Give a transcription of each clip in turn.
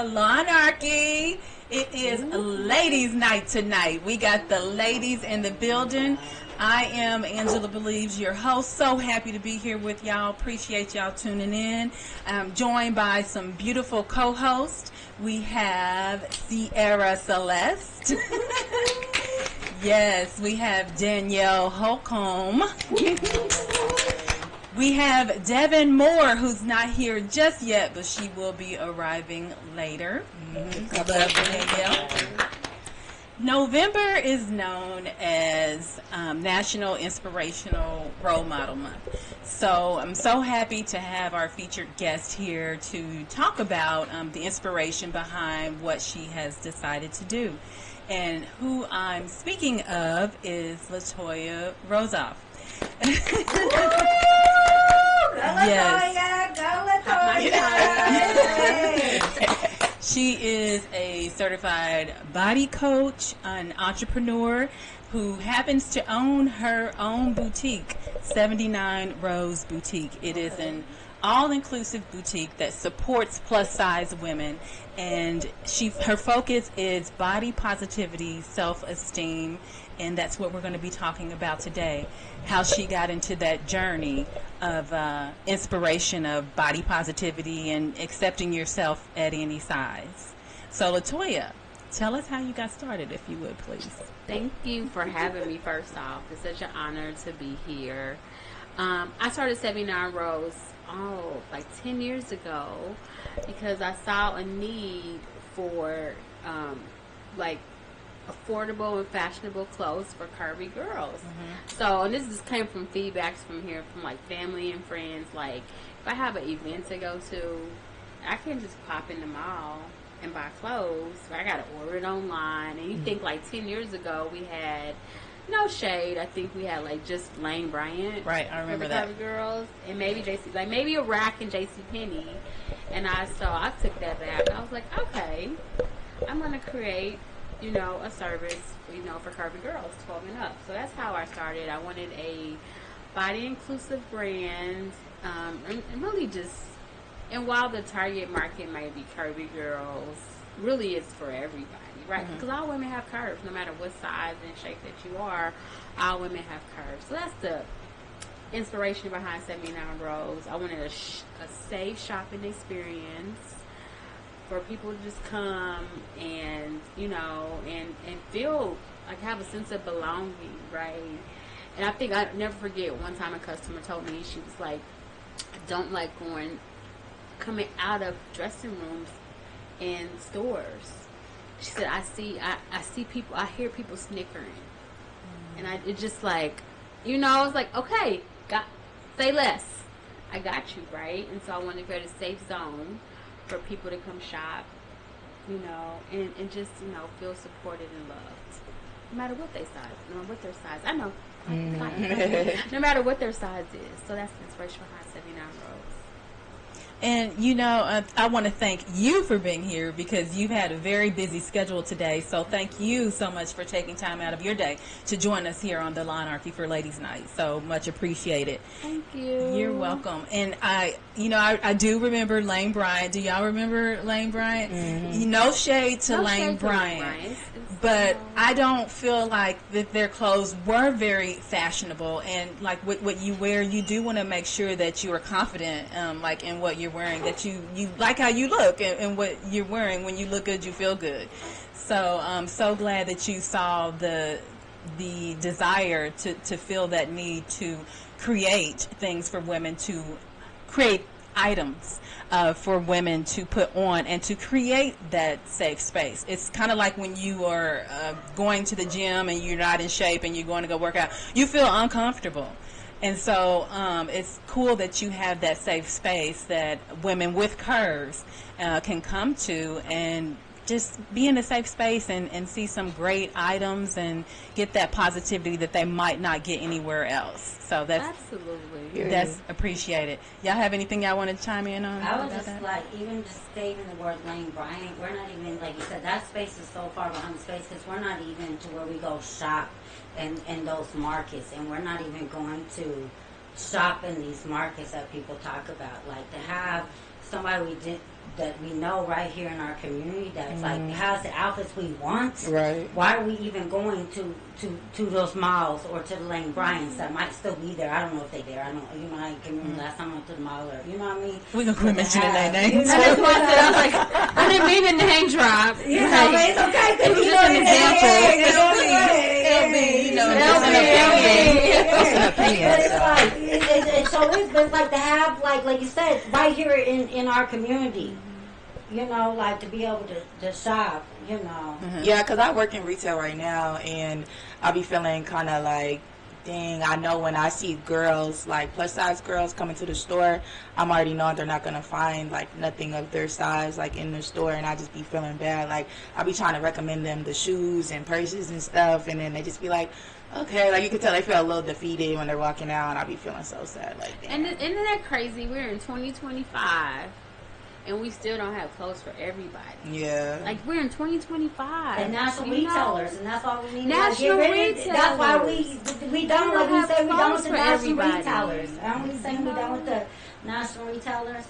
Lawnarchy. It is ladies' night tonight. We got the ladies in the building. I am Angela Believes, your host. So happy to be here with y'all. Appreciate y'all tuning in. I'm joined by some beautiful co-hosts. We have Sierra Celeste. Yes, we have Danielle Holcomb. We have Devin Moore, who's not here just yet, but she will be arriving later. Danielle. November is known as National Inspirational Role Model Month. So I'm so happy to have our featured guest here to talk about the inspiration behind what she has decided to do. And who I'm speaking of is LaToya Rosoff. She is a certified body coach, an entrepreneur who happens to own her own boutique, 79 Rose Boutique. It is an all-inclusive boutique that supports plus-size women, and her focus is body positivity, self-esteem, and that's what we're going to be talking about today, how she got into that journey of inspiration of body positivity and accepting yourself at any size. So, LaToya, tell us how you got started, if you would, please. Thank you for having me, first off. It's such an honor to be here. I started 79 Rose, like 10 years ago because I saw a need for, affordable and fashionable clothes for curvy girls. So, and this just came from feedbacks from family and friends. Like, if I have an event to go to, I can't just pop in the mall and buy clothes. I gotta order it online. And you think 10 years ago we had no shade. I think we had just Lane Bryant. Right, I remember for the curvy girls, and maybe maybe a rack and JC Penney. And I took that back. I was like, okay, I'm gonna create a service, for curvy girls, 12 and up. So that's how I started. I wanted a body-inclusive brand, and really just, and while the target market may be curvy girls, really it's for everybody, right? Because all women have curves, no matter what size and shape that you are, all women have curves. So that's the inspiration behind 79 Rose. I wanted a safe shopping experience for people to just come and and feel have a sense of belonging, right? And I think I'll never forget one time a customer told me, she was like, I don't like coming out of dressing rooms in stores. She said, I see people, I hear people snickering, and it just I was like, okay, say less, I got you, right? And so I wanted to create a safe zone for people to come shop, and just, feel supported and loved. No matter what their size, I know. No matter what their size is. So that's the inspiration behind 79 Rose. And, I want to thank you for being here because you've had a very busy schedule today. So thank you so much for taking time out of your day to join us here on the Lawnarchy for Ladies Night. So much appreciated. Thank you. You're welcome. And I do remember Lane Bryant. Do y'all remember Lane Bryant? No shade to Lane Bryant. But I don't feel like that their clothes were very fashionable, and what you wear, you do want to make sure that you are confident, in what you're wearing, that you like how you look and what you're wearing. When you look good, you feel good. So I'm so glad that you saw the desire to feel that need to create things for women, to create items for women to put on and to create that safe space. It's kind of like when you are going to the gym and you're not in shape and you're going to go work out, you feel uncomfortable. And so it's cool that you have that safe space that women with curves can come to and just be in a safe space and see some great items and get that positivity that they might not get anywhere else. So that's absolutely, that's appreciated. Y'all have anything y'all want to chime in on? I was just that? Even just stating the word Lane Bryant, we're not even, like you said, that space is so far behind the space because we're not even to where we go shop in those markets, and we're not even going to shop in these markets that people talk about. Like, to have somebody that we know right here in our community that's like has the outfits we want. Right. Why are we even going to those malls or to the Lane Bryant's that might still be there? I don't know if they're there. I don't. You know, I can remember last time I went to the mall, or you know what I mean. We gonna quit mentioning their names. That's what I said. I was like, I didn't mean to name drop. You know, but it's okay. It was just an example. But it's like, it's like to have, like you said, right here in our community, you know, like to be able to shop, you know. Yeah, because I work in retail right now, and I'll be feeling kind of like, dang, I know when I see girls, like plus size girls coming to the store, I'm already knowing they're not going to find like nothing of their size like in the store, and I just be feeling bad. Like I'll be trying to recommend them the shoes and purses and stuff, and then they just be like, okay, like you can tell they feel a little defeated when they're walking out, and I'll be feeling so sad. Like, damn. And isn't that crazy? We're in 2025. And we still don't have clothes for everybody. Yeah. Like, we're in 2025. And national retailers, and that's why we need national to get retailers. That's why we don't, like we say, we done with the national everybody. retailers. Aren't we saying we done with the national retailers?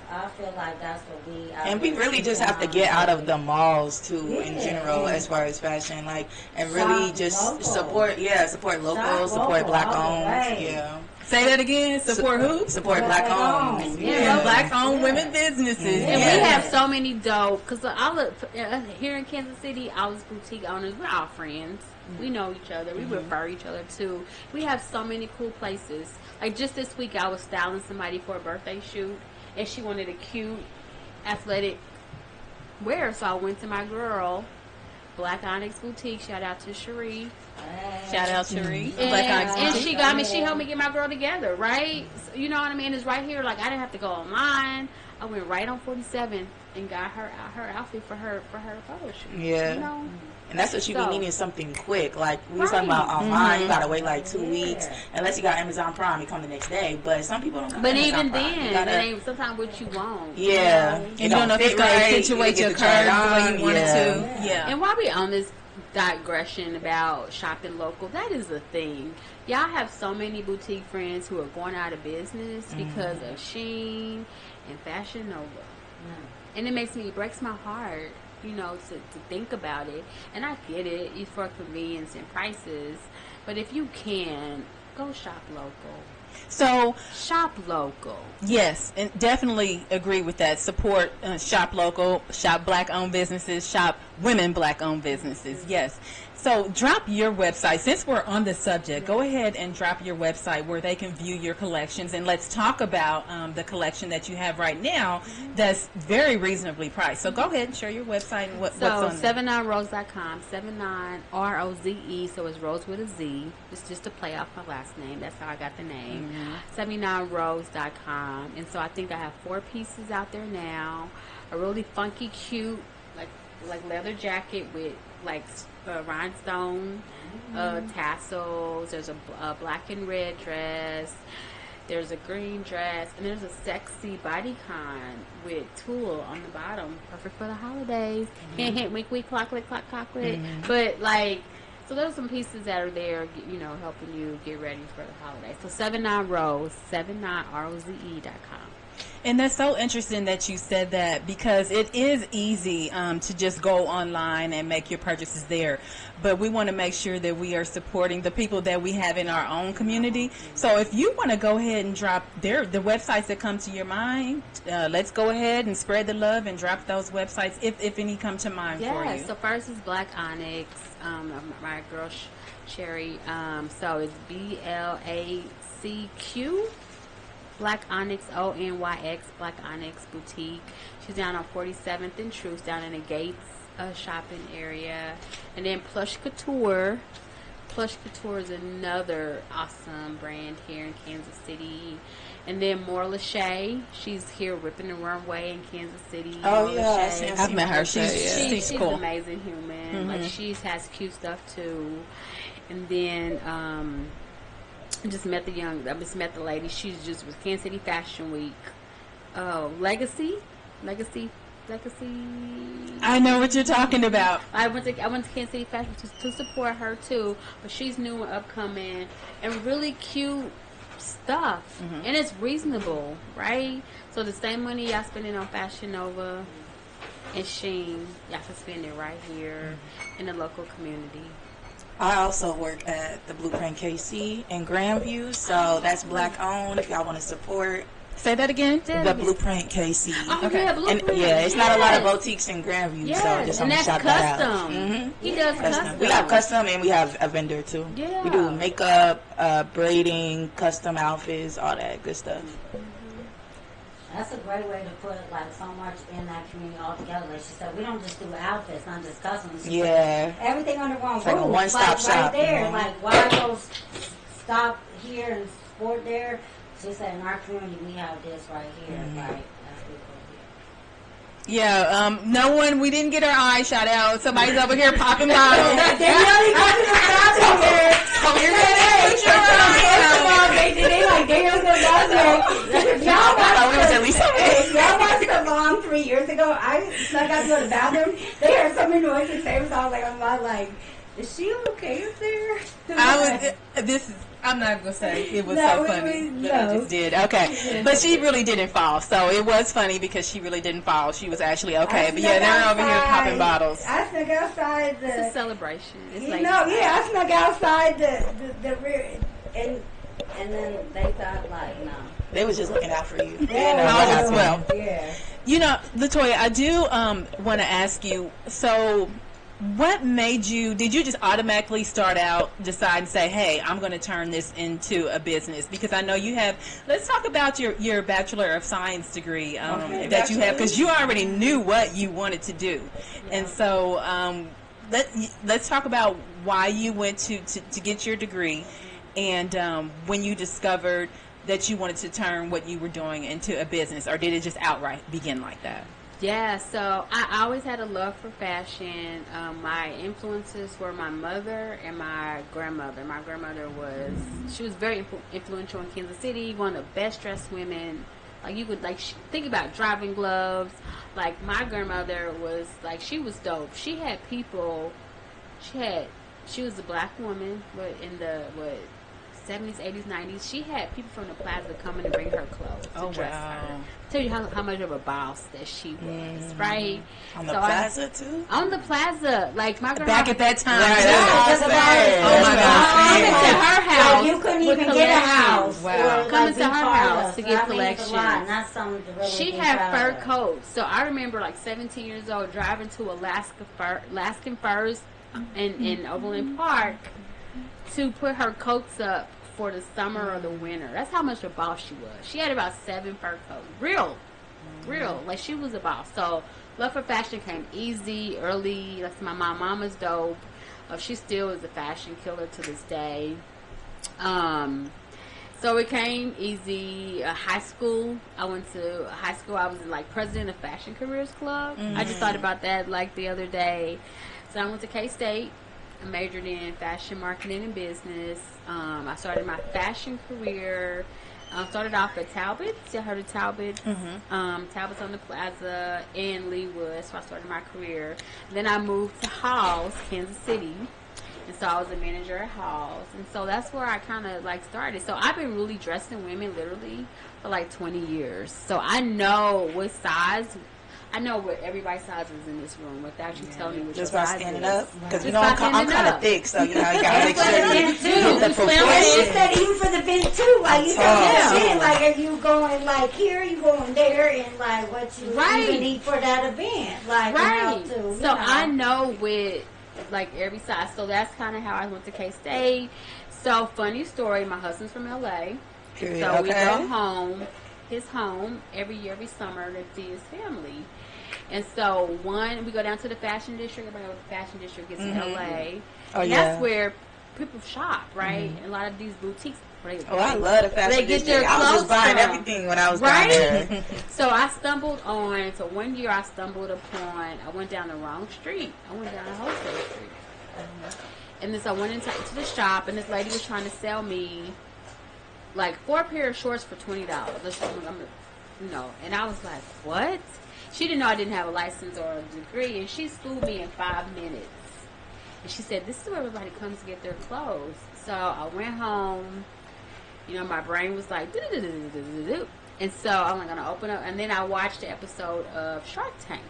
I feel like that's what we... And we really just have to get out of the malls, too, in general, as far as fashion. Like, and really just local. support local, support black-owned. Yeah. Say that again. Support who? Support black-owned. Yeah, black-owned women businesses. And we have so many dope, because here in Kansas City, all these boutique owners, we're all friends. We know each other. We refer each other too. We have so many cool places. Like just this week, I was styling somebody for a birthday shoot, and she wanted a cute, athletic wear. So I went to my girl, Black Onyx Boutique. Shout out to Cherie. Shout out Cherie. Black Onyx Boutique. And she helped me get my girl together, right? So, you know what I mean? It's right here. Like I didn't have to go online. I went right on 47 and got her outfit for her photo shoot. Yeah. You know? And that's what you be needing, something quick. Like, we was talking about online, you gotta wait like 2 weeks. Unless you got Amazon Prime, you come the next day. But some people don't come But Amazon even Prime. then, it ain't sometimes what you want. Yeah. You know? And you don't know if it's going to accentuate your curves the way you want it to. Yeah. And while we on this digression about shopping local, that is a thing. Y'all have so many boutique friends who are going out of business because of Shein and Fashion Nova. And it breaks my heart, you know, to think about it. And I get it, it's for convenience and prices. But if you can, go shop local. So shop local. Yes, and definitely agree with that. Support shop local, shop black-owned businesses, shop women black-owned businesses. Yes. So drop your website. Since we're on the subject, go ahead and drop your website where they can view your collections. And let's talk about the collection that you have right now that's very reasonably priced. So go ahead and share your website and what's on there. 79rose.com, 79ROZE, so it's Rose with a Z. It's just a play off my last name. That's how I got the name. 79rose.com. And so I think I have 4 pieces out there now. A really funky, cute, like leather jacket with like rhinestone tassels. There's a black and red dress. There's a green dress, and there's a sexy bodycon with tulle on the bottom, perfect for the holidays. Hint, hint, wink, wink, clock, click, clock, clock, click. But like, so those are some pieces that are there, you know, helping you get ready for the holidays. So 79rose, 79ROZE.com. And that's so interesting that you said that, because it is easy to just go online and make your purchases there. But we want to make sure that we are supporting the people that we have in our own community. So if you want to go ahead and drop the websites that come to your mind, let's go ahead and spread the love and drop those websites if any come to mind for you. So first is Black Onyx, my girl Sherry. So it's BLACQ. Black Onyx, ONYX, Black Onyx Boutique. She's down on 47th and Truth, down in the Gates shopping area. And then Plush Couture. Plush Couture is another awesome brand here in Kansas City. And then More Lachey. She's here ripping the runway in Kansas City. Oh, yeah. I've met her. She's cool. An amazing human. Like, she has cute stuff, too. And then, I just met the lady. She's just with Kansas City Fashion Week. Legacy. I know what you're talking about. I went to Kansas City Fashion to support her too. But she's new and upcoming and really cute stuff, and it's reasonable, right? So the same money y'all spending on Fashion Nova and Sheen, y'all can spend it right here in the local community. I also work at the Blueprint KC in Grandview, so that's black owned. If y'all want to support. Say that again. The Blueprint KC. Oh, okay. Yeah, Blueprint. And it's not a lot of boutiques in Grandview, so just want to shout that out. He does custom. We have custom and we have a vendor too. Yeah. We do makeup, braiding, custom outfits, all that good stuff. That's a great way to put like so much in that community all together. Like she said, we don't just do outfits, not just customs. Yeah. Everything under one roof. Like a one-stop shop. Right there. Like why go stop here and sport there? She said in our community we have this right here. Like that's pretty cool. Yeah, no one, we didn't get our eye shot out. Somebody's over here popping bottles. They really go to the bathroom here. You're gonna put your They like dancing in the bathroom. Y'all watched the Long 3 years ago. I snuck out to go to the bathroom. They heard so many noises. They was all like, I'm like, is she okay up there? I'm not gonna say it was No, so funny, but I no. just did. Okay, but she really didn't fall, so it was funny because she really didn't fall. She was actually okay. But yeah, they're over here popping bottles. I snuck outside It's a the. celebration. It's You like know, yeah, I snuck outside the rear, and then they thought like, no. They was just looking out for you. as well. Yeah. You know, Latoya, I do want to ask you. So, what made you? Did you just automatically start out, decide and say, "Hey, I'm going to turn this into a business"? Because I know you have. Let's talk about your Bachelor of Science degree that you have, because you already knew what you wanted to do, and so let's talk about why you went to get your degree, and when you discovered that you wanted to turn what you were doing into a business, or did it just outright begin like that? Yeah, so I always had a love for fashion. My influences were my mother and my grandmother. My grandmother she was very influential in Kansas City, one of the best dressed women. Like you could think about driving gloves. Like my grandmother was like, she was dope. She had people, she was a black woman, but in the 70s, 80s, 90s, she had people from the plaza coming to bring her clothes to dress her. Tell you how much of a boss that she was, right? On the plaza too? On the plaza, like my grandma. Back at that time. Oh my gosh. Coming to her house. You couldn't even get a house. Wow. Coming to her house to get collections. Not something to really She be had proud fur of. coats. So I remember like 17 years old driving to Alaskan Furs in Overland Park to put her coats up for the summer or the winter. That's how much a boss she was. She had about 7 fur coats. Real. Like she was a boss. So love for fashion came easy, early. Like my mama's dope. She still is a fashion killer to this day. So it came easy. High school. I went to high school. I was like president of Fashion Careers Club. I just thought about that like the other day. So I went to K-State. I majored in fashion marketing and business. I started my fashion career. Started off at Talbot's. You heard of Talbot? Talbot's on the Plaza in Leawood. So I started my career. Then I moved to Halls, Kansas City. And so I was a manager at Halls. And so that's where I kind of like started. So I've been really dressing women literally for like 20 years. So I know what size. I know what everybody's size is in this room without you telling me what Just your by size standing is. up, because Just by I'm standing kind of up. thick, so you know you gotta make sure you get the And proportion. she said even for the bins too, like you tall, don't too. fit. Like are you going like here, you going there, and like what you Right. even need for that event, like Right. and how to, So I know with like every size. So that's kind of how I went to K-State. So funny story. My husband's from LA. Period. So we Okay. go home, his home every year, every summer to see his family. And so we go down to the fashion district. Everybody knows the fashion district is in LA. Oh, and yeah. that's where people shop, right? And a lot of these boutiques. Oh, I love the fashion They get their district. I was just clothes buying from. everything when I was down there. So I stumbled on, so one year I stumbled upon, I went down the wrong street. I went down a wholesale street. And then so I went into the shop, and this lady was trying to sell me like 4 pair of shorts for $20. And I was like, what? She didn't know I didn't have a license or a degree, and she schooled me in 5 minutes. And she said, this is where everybody comes to get their clothes. So I went home, You know, my brain was like, "Do-do-do-do-do-do-do." And so I'm going to open up. And then I watched the episode of Shark Tank.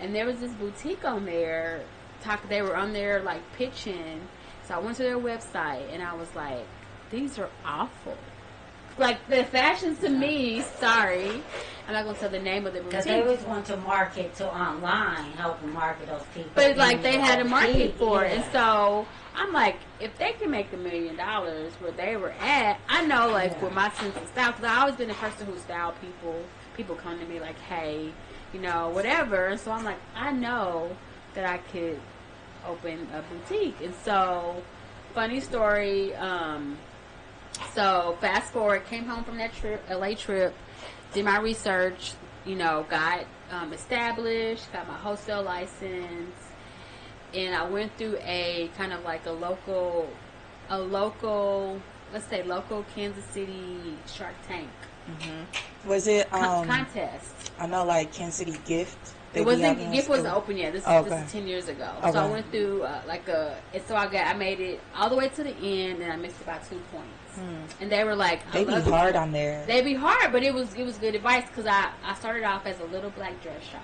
And there was this boutique on there. They were on there, like, pitching. So I went to their website, and I was like, these are awful. Like, the fashion to me, sorry, I'm not going to tell the name of the boutique. Because they always want to market to online, help them market those people. But, like, they had a market for it. And so I'm like, if they can make $1 million where they were at, I know, like, with my sense of style, because I've always been a person who style people. People come to me like, hey, you know, whatever. And so I'm like, I know that I could open a boutique. And so, funny story, so fast forward, came home from that trip, LA trip, did my research, you know, got established, got my wholesale license, and I went through a kind of like a local, let's say local Kansas City Shark Tank. Mm-hmm. Was it contest? I know, like Kansas City Gift. It wasn't. Gift wasn't open yet. This is 10 years ago. Okay. So I went through I made it all the way to the end, and I missed about 2 points. And they were like, they be hard on there. They be hard, but it was good advice because I started off as a little black dress shop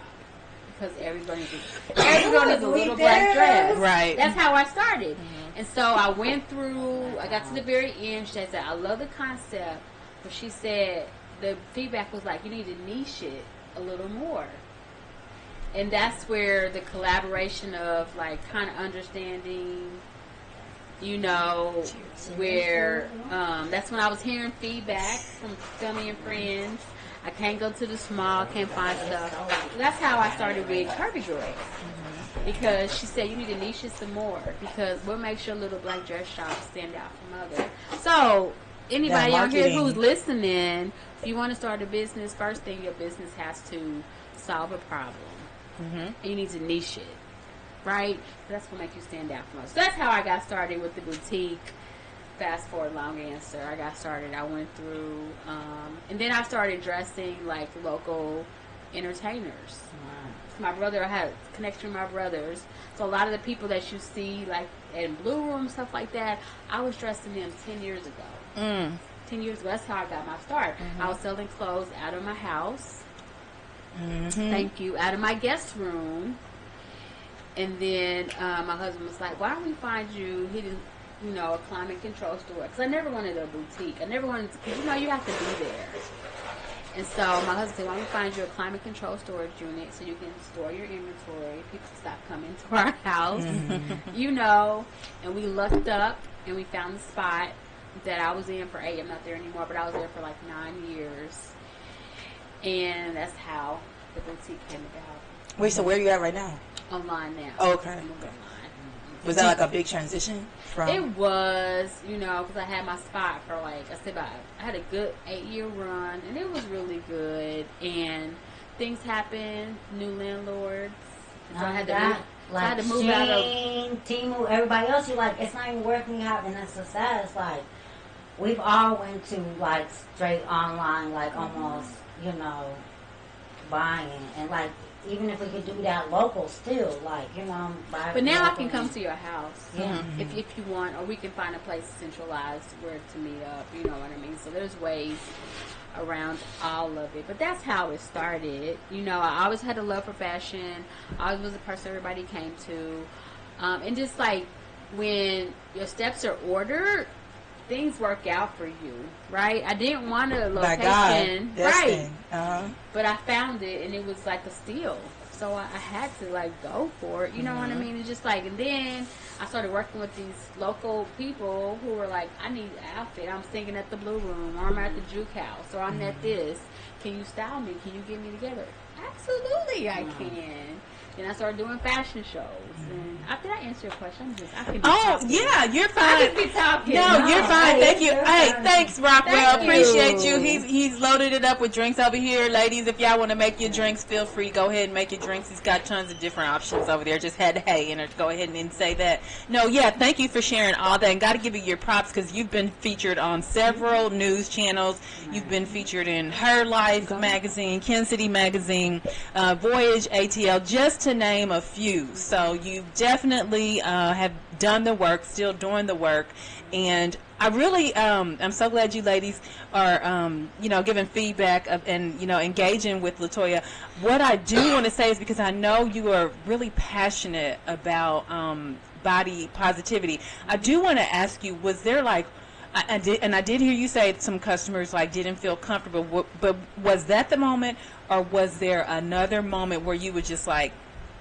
because everyone needs a little black dress. Right. That's how I started. And so I went through. I got to the very end. She said, "I love the concept," but she said the feedback was like, "You need to niche it a little more." And that's where the collaboration of, like, kind of understanding, you know, where that's when I was hearing feedback from family and friends. I can't go to the small, can't find stuff. That's how I started with Curvy Girls. Because she said, you need to niche it some more. Because what makes your little black dress shop stand out from others? So, anybody out here who's listening, if you want to start a business, first thing your business has to solve a problem. And you need to niche it, right? That's what makes you stand out from us. So that's how I got started with the boutique. Fast forward, long answer. I got started. I went through, and then I started dressing like local entertainers. My brother, I had a connection with my brothers. So a lot of the people that you see, like in Blue Room, stuff like that, I was dressing them 10 years ago. 10 years ago, that's how I got my start. I was selling clothes out of my house. Thank you. Out of my guest room. And then my husband was like, why don't we find you a climate control store? Because I never wanted a boutique. I never wanted to, because, you have to be there. And so my husband said, why don't we find you a climate control storage unit so you can store your inventory. People stop coming to our house. And we looked up and we found the spot that I was in for 8. I'm not there anymore, but I was there for like 9 years. And that's how the boutique came about. Wait, so where are you at right now? Online now. Oh, okay. Was that like a big transition from? It was, because I had my spot for I had a good 8-year run, and it was really good. And things happened, new landlords. So I had to move out of Timu, everybody else. It's not even working out, and that's so sad. It's like we've all went to straight online, almost. Buying and even if we could do that local still, but now I can come to your house, if you want, or we can find a place centralized where to meet up. You know what I mean? So there's ways around all of it, but that's how it started. I always had a love for fashion. I always was a person everybody came to, and just when your steps are ordered, things work out for you, right? I didn't want a location, right? But I found it, and it was like a steal. So I had to go for it. You know what I mean? It's just and then I started working with these local people who were like, I need an outfit. I'm singing at the Blue Room, or I'm at the Juke House, or I'm at this. Can you style me? Can you get me together? Absolutely, I can. Then I started doing fashion shows. And did I answer your question? I can be talking. Yeah, you're fine. I can be talking. No, you're fine. Thank you. Hey, thanks, Rockwell. Thank you. Appreciate you. He's loaded it up with drinks over here. Ladies, if y'all want to make your drinks, feel free. Go ahead and make your drinks. He's got tons of different options over there. Just had to go ahead and say that. No, yeah, thank you for sharing all that. And got to give you your props because you've been featured on several news channels. You've been featured in Her Life magazine, Kansas City magazine, Voyage, ATL, just to name a few. So you definitely have done the work, still doing the work, and I really, I'm so glad you ladies are, giving feedback and engaging with LaToya. What I do want to say is, because I know you are really passionate about body positivity, I do want to ask you: was there like, I did hear you say some customers like didn't feel comfortable, but was that the moment, or was there another moment where you were just like,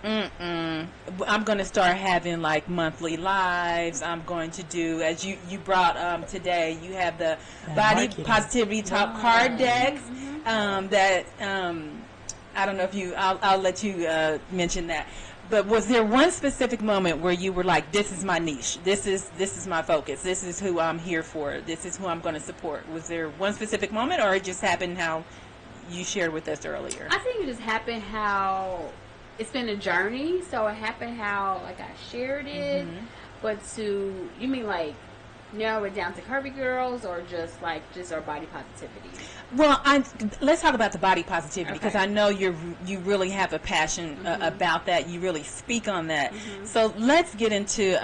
I'm going to start having like monthly lives. I'm going to do, as you brought today, you have the body positivity talk card decks that I don't know if I'll let you mention that. But was there one specific moment where you were like, this is my niche, this is my focus, this is who I'm here for, this is who I'm going to support? Was there one specific moment, or it just happened how you shared with us earlier? I think it just happened how it's been a journey. So it happened how like I shared it, but you mean like narrow it down to curvy girls, or just our body positivity? Well, let's talk about the body positivity, because I know you really have a passion about that. You really speak on that. So let's get into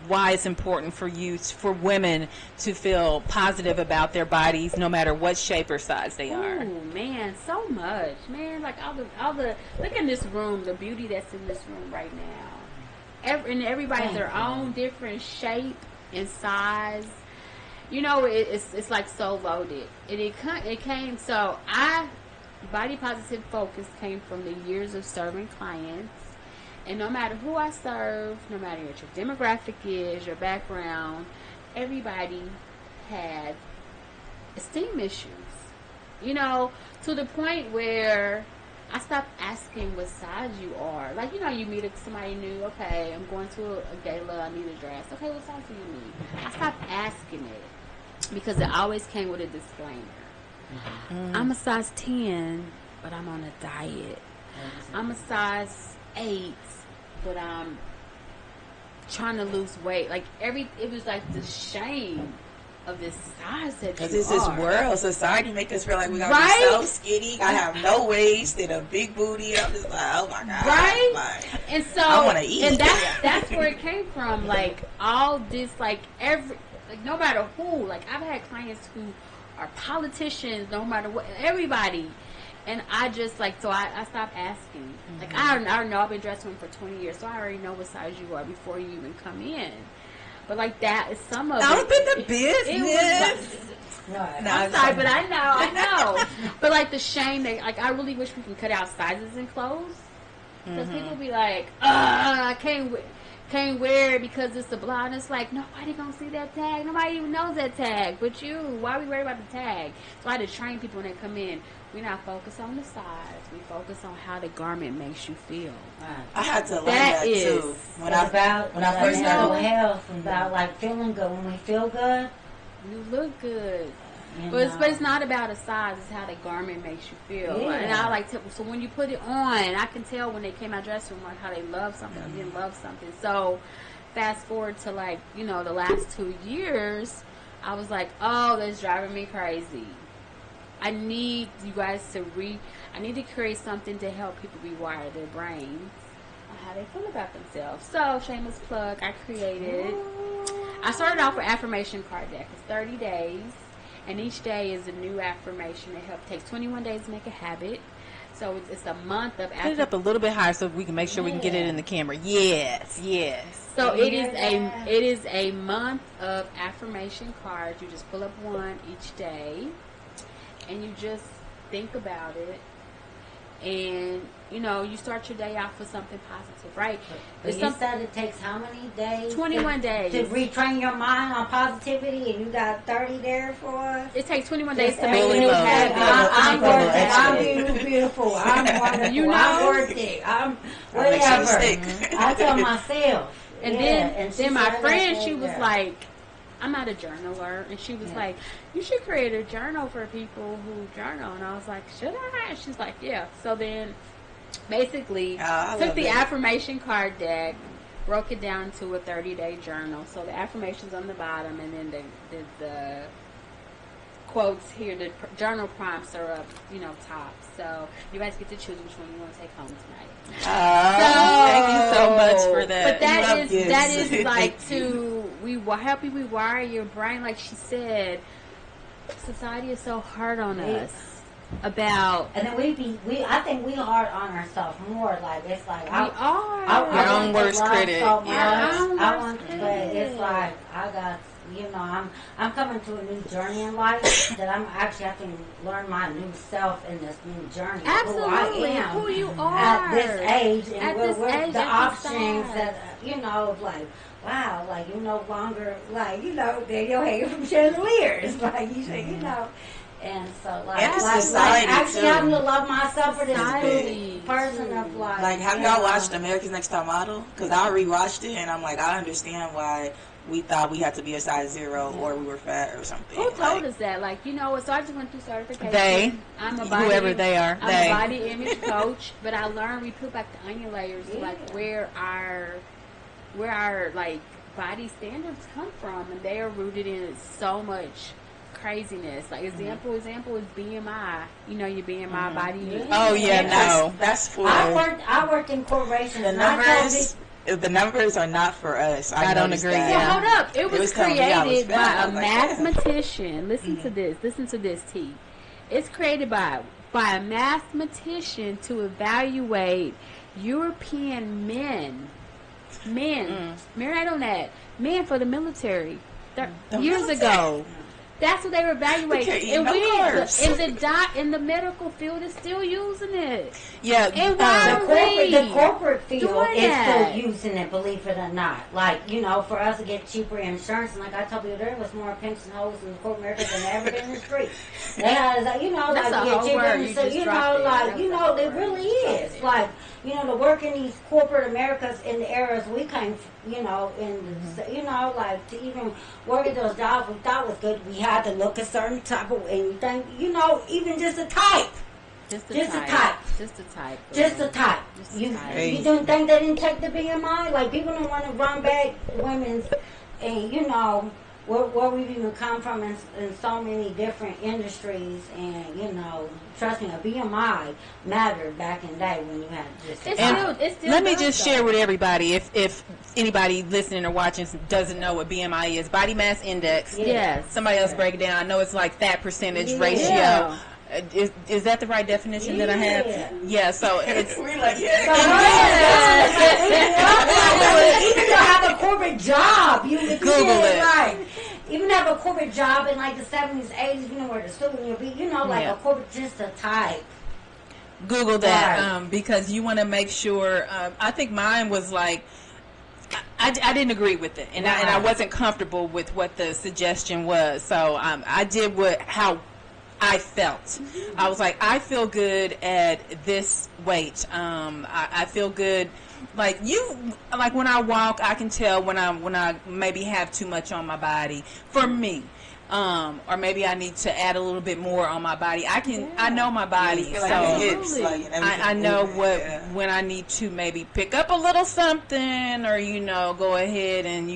why it's important for women to feel positive about their bodies, no matter what shape or size they are. Oh man, so much, man! Like all the look in this room, the beauty that's in this room right now. Everybody's their own different shape and size. It's like so loaded. And it came, so body positive focus came from the years of serving clients. And no matter who I serve, no matter what your demographic is, your background, everybody had esteem issues. To the point where I stopped asking what size you are. Like, you meet somebody new, okay, I'm going to a gala, I need a dress. Okay, what size do you need? I stopped asking it because it always came with a disclaimer. I'm a size 10, but I'm on a diet. I'm a size 8, but I'm trying to lose weight. Like, it was like the shame of this size that you are. Because it's this world, society make us feel like we gotta be so skinny, gotta have no waist and a big booty. I'm just like, oh my god, right? Like, and so I want to eat. And that's where it came from. Like all this, like no matter who. Like I've had clients who are politicians, no matter what, everybody. And I just so I stopped asking. Like I already know I've been dressing for 20 years, so I already know what size you are before you even come in. But like that is some of I've been the business. I'm sorry, but I know. But like the shame that I really wish we can cut out sizes in clothes, because people be like, I can't wear it because it's a blah. And it's like nobody gonna see that tag. Nobody even knows that tag. But you, why are we worried about the tag? So I had to train people when they come in. We're not focused on the size. We focus on how the garment makes you feel. I had to learn that too. When I first started health, about like feeling good. When we feel good, you look good. But it's not about a size. It's how the garment makes you feel. Yeah. And I so when you put it on, I can tell when they came out dressing room like how they love something or didn't love something. So fast forward to the last 2 years, I was like, oh, that's driving me crazy. I need you guys I need to create something to help people rewire their brains on how they feel about themselves. So, shameless plug, I started off with affirmation card deck. It's 30 days, and each day is a new affirmation. It takes 21 days to make a habit. So, it's a month of Put it up a little bit higher so we can make sure we can get it in the camera. Yes. So it is a month of affirmation cards. You just pull up one each day, and you just think about it, and you start your day off with something positive, right? But you said it takes how many days? 21 days to retrain your mind on positivity, and you got 30 there for us. It takes 21 days to make a new habit. I'm worth it. I'm beautiful. I'm wonderful. I'm worth it. I'm whatever. I tell myself. And then my friend, she was like, I'm not a journaler, and she was like, you should create a journal for people who journal. And I was like, should I? And she's like, yeah. So then basically took the affirmation card deck, broke it down to a 30-day journal. So the affirmations on the bottom, and then the quotes here. The journal prompts are up, top. So you guys get to choose which one you want to take home tonight. Thank you so much for that. But that is like help you rewire your brain. Like she said, society is so hard on us about. And then I think we hard on ourselves more. Like it's like we are your own worst critic. So much. But it's like I got. I'm coming to a new journey in life that I'm actually having to learn my new self in this new journey. Absolutely, who I am, who you are at this age, and at with this age, the at options this that like. Wow, like you no longer Daniel hanging from chandeliers, like you say, and so like actually having to love myself for this new person of like have y'all watched America's Next Top Model? Because I rewatched it and I'm like, I understand why we thought we had to be a size 0 or we were fat or something. Who told us that? Like, so I just went through certification. They, whoever they are. I'm a body image coach, but I learned we peel back the onion layers, like where our like body standards come from, and they are rooted in so much craziness. Like example is BMI. Your BMI body. Oh yeah, that's for. I worked in corporations. The numbers are not for us. I don't agree. Yeah, hold up. It was created by a mathematician. Listen to this. Listen to this, T. It's created by a mathematician to evaluate European men. Marinate on that. Men for the military. Years ago. That's what they were evaluating. And in the medical field is still using it. Yeah. And the corporate field is still using it, believe it or not. Like, for us to get cheaper insurance, and like I told you, there was more pimps and hoes in corporate America than ever been in the street. They had, get cheaper insurance. It really is. Like, to work in these corporate Americas in the eras we came, to even work at those jobs we thought was good, we had to look a certain type of, and you think, even just a type. Just a type. You don't think they didn't check the BMI? Like, people don't want to run back women's, and, where we've even come from in so many different industries, and trust me, a BMI mattered back in the day when you had just. Let me just share with everybody, if anybody listening or watching doesn't know what BMI is, body mass index. Yes. Somebody else break it down. I know it's like fat percentage ratio. Is that the right definition that I have? Yeah, so it's... We're like, Even to have a corporate job, you Google it. Right. Even have a corporate job in like the 70s, 80s, where the student you'll be, a corporate, just a type. Google that, because you want to make sure, I think mine was like, I didn't agree with it, and I wasn't comfortable with what the suggestion was, so I did how I felt. I was like, I feel good at this weight. I feel good. Like when I walk, I can tell when I maybe have too much on my body. For me, or maybe I need to add a little bit more on my body. I know my body, so I know when I need to maybe pick up a little something, or go ahead and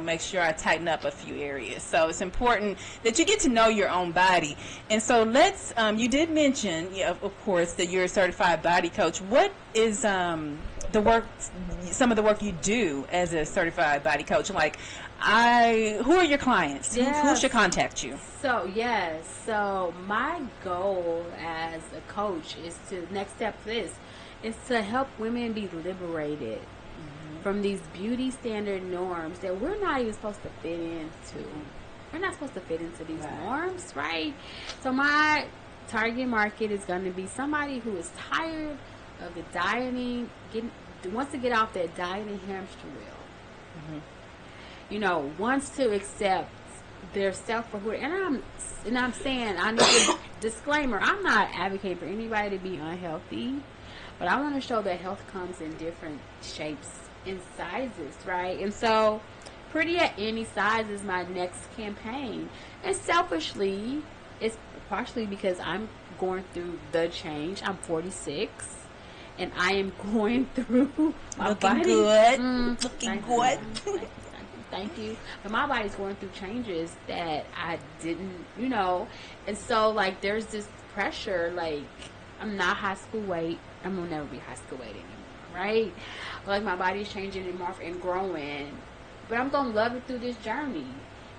make sure I tighten up a few areas. So it's important that you get to know your own body. And so let's. You did mention, of course, that you're a certified body coach. What is some of the work you do as a certified body coach? Like, who are your clients? Yes. Who should contact you? So my goal as a coach is next step is to help women be liberated from these beauty standard norms that we're not even supposed to fit into. We're not supposed to fit into these norms, right? So my target market is going to be somebody who is tired of the dieting, wants to get off that dieting hamster wheel. Wants to accept their self for who. And I'm saying, I need a disclaimer. I'm not advocating for anybody to be unhealthy, but I want to show that health comes in different shapes and sizes, right? And so, Pretty at Any Size is my next campaign. And selfishly, it's partially because I'm going through the change. I'm 46. And I am going through my looking body. good. Looking good. thank you. But my body's going through changes that I didn't, and so like there's this pressure. Like I'm not high school weight. I'm gonna never be high school weight anymore, right? Like my body's changing and morphing and growing, but I'm gonna love it through this journey.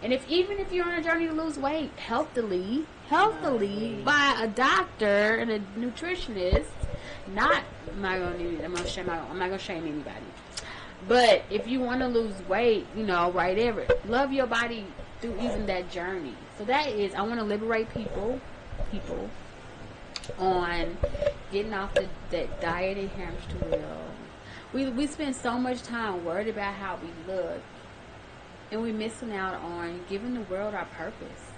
And even if you're on a journey to lose weight healthily by a doctor and a nutritionist, I'm not gonna shame anybody. But if you want to lose weight, whatever, love your body through even that journey. So that is, I want to liberate people on getting off that diet and hamster wheel. We spend so much time worried about how we look, and we're missing out on giving the world our purpose.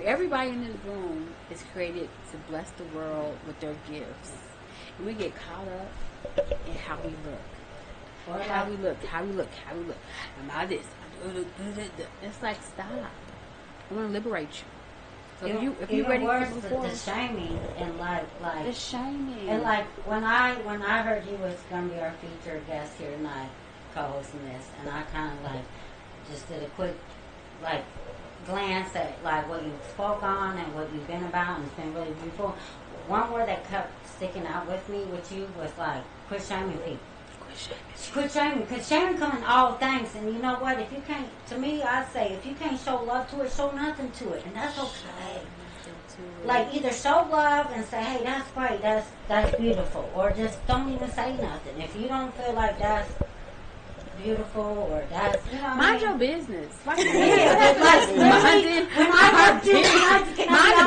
Everybody in this room is created to bless the world with their gifts, and we get caught up in how we look. How we look. Am I this? It's like, stop. I want to liberate you. So if you ready worse, for the shaming and like the shaming. And like when I heard you was gonna be our featured guest here tonight, co-hosting this, and I kind of like just did a quick like glance at like what you spoke on and what you've been about, and it's been really beautiful. One word that kept sticking out with me with you was like, quit shaming people. Quit shaming, because shaming comes in all things, and you know what? If you can't, to me, I say, if you can't show love to it, show nothing to it, and that's okay. Like either show love and say, hey, that's great, that's beautiful, or just don't even say nothing. If you don't feel like that's beautiful or that's, mind your business. Mind the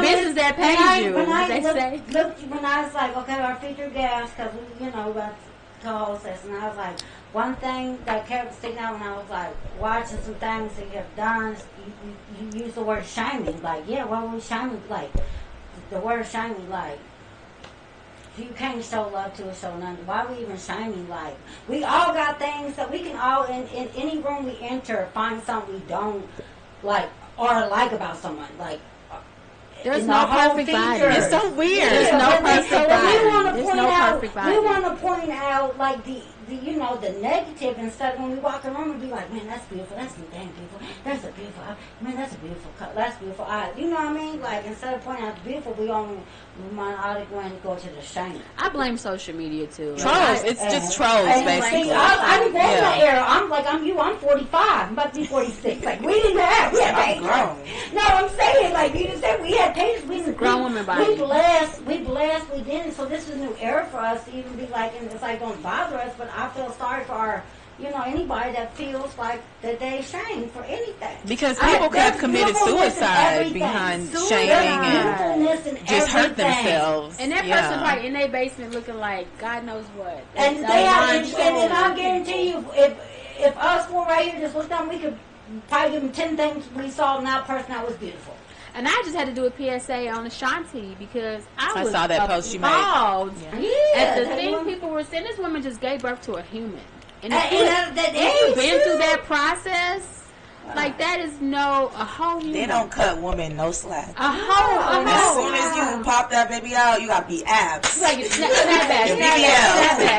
business that pays you. When I was like, okay, our featured guest, because we, about co-host this, and I was like, one thing that kept sticking out when I was like watching some things that you have done, you use the word shaming. Like, yeah, what were we shaming? Like, the word shaming, like, if you can't show love to it, show nothing. Why are we even shaming? Like, we all got things that we can all, in any room we enter, find something we don't like or like about someone. Like, there's no perfect body. It's so weird. There's no perfect body. We want to point out like the negative, instead of when we walk around and be like, man, that's beautiful. That's dang beautiful. That's a beautiful eye. Man, that's a beautiful color. That's beautiful eye. You know what I mean? Like, instead of pointing out the beautiful, we want to go to the shame. I blame social media too. Trolls. It's just trolls, basically. I'm going in that era. I'm 45. I'm about to be 46. Like, we didn't have. We had pages. No, I'm saying, like, you just said we had pages. We grown woman body. We blessed. We didn't. So this is a new era for us to even be like, and it's like, don't bother us, but I feel sorry for our, anybody that feels like that they shame for anything. Because people could have committed suicide behind shaming and just hurt themselves. And that person probably in their basement looking like God knows what. And I'll guarantee you, if us four right here just looked down, we could probably give them 10 things we saw in that person that was beautiful. And I just had to do a PSA on Ashanti because I saw that post you made. At the thing people were saying, this woman just gave birth to a human. And if you've been through that process, like that is a whole human. They don't cut women no slack. As soon as you pop that baby out, you got to be abs. Like snapback,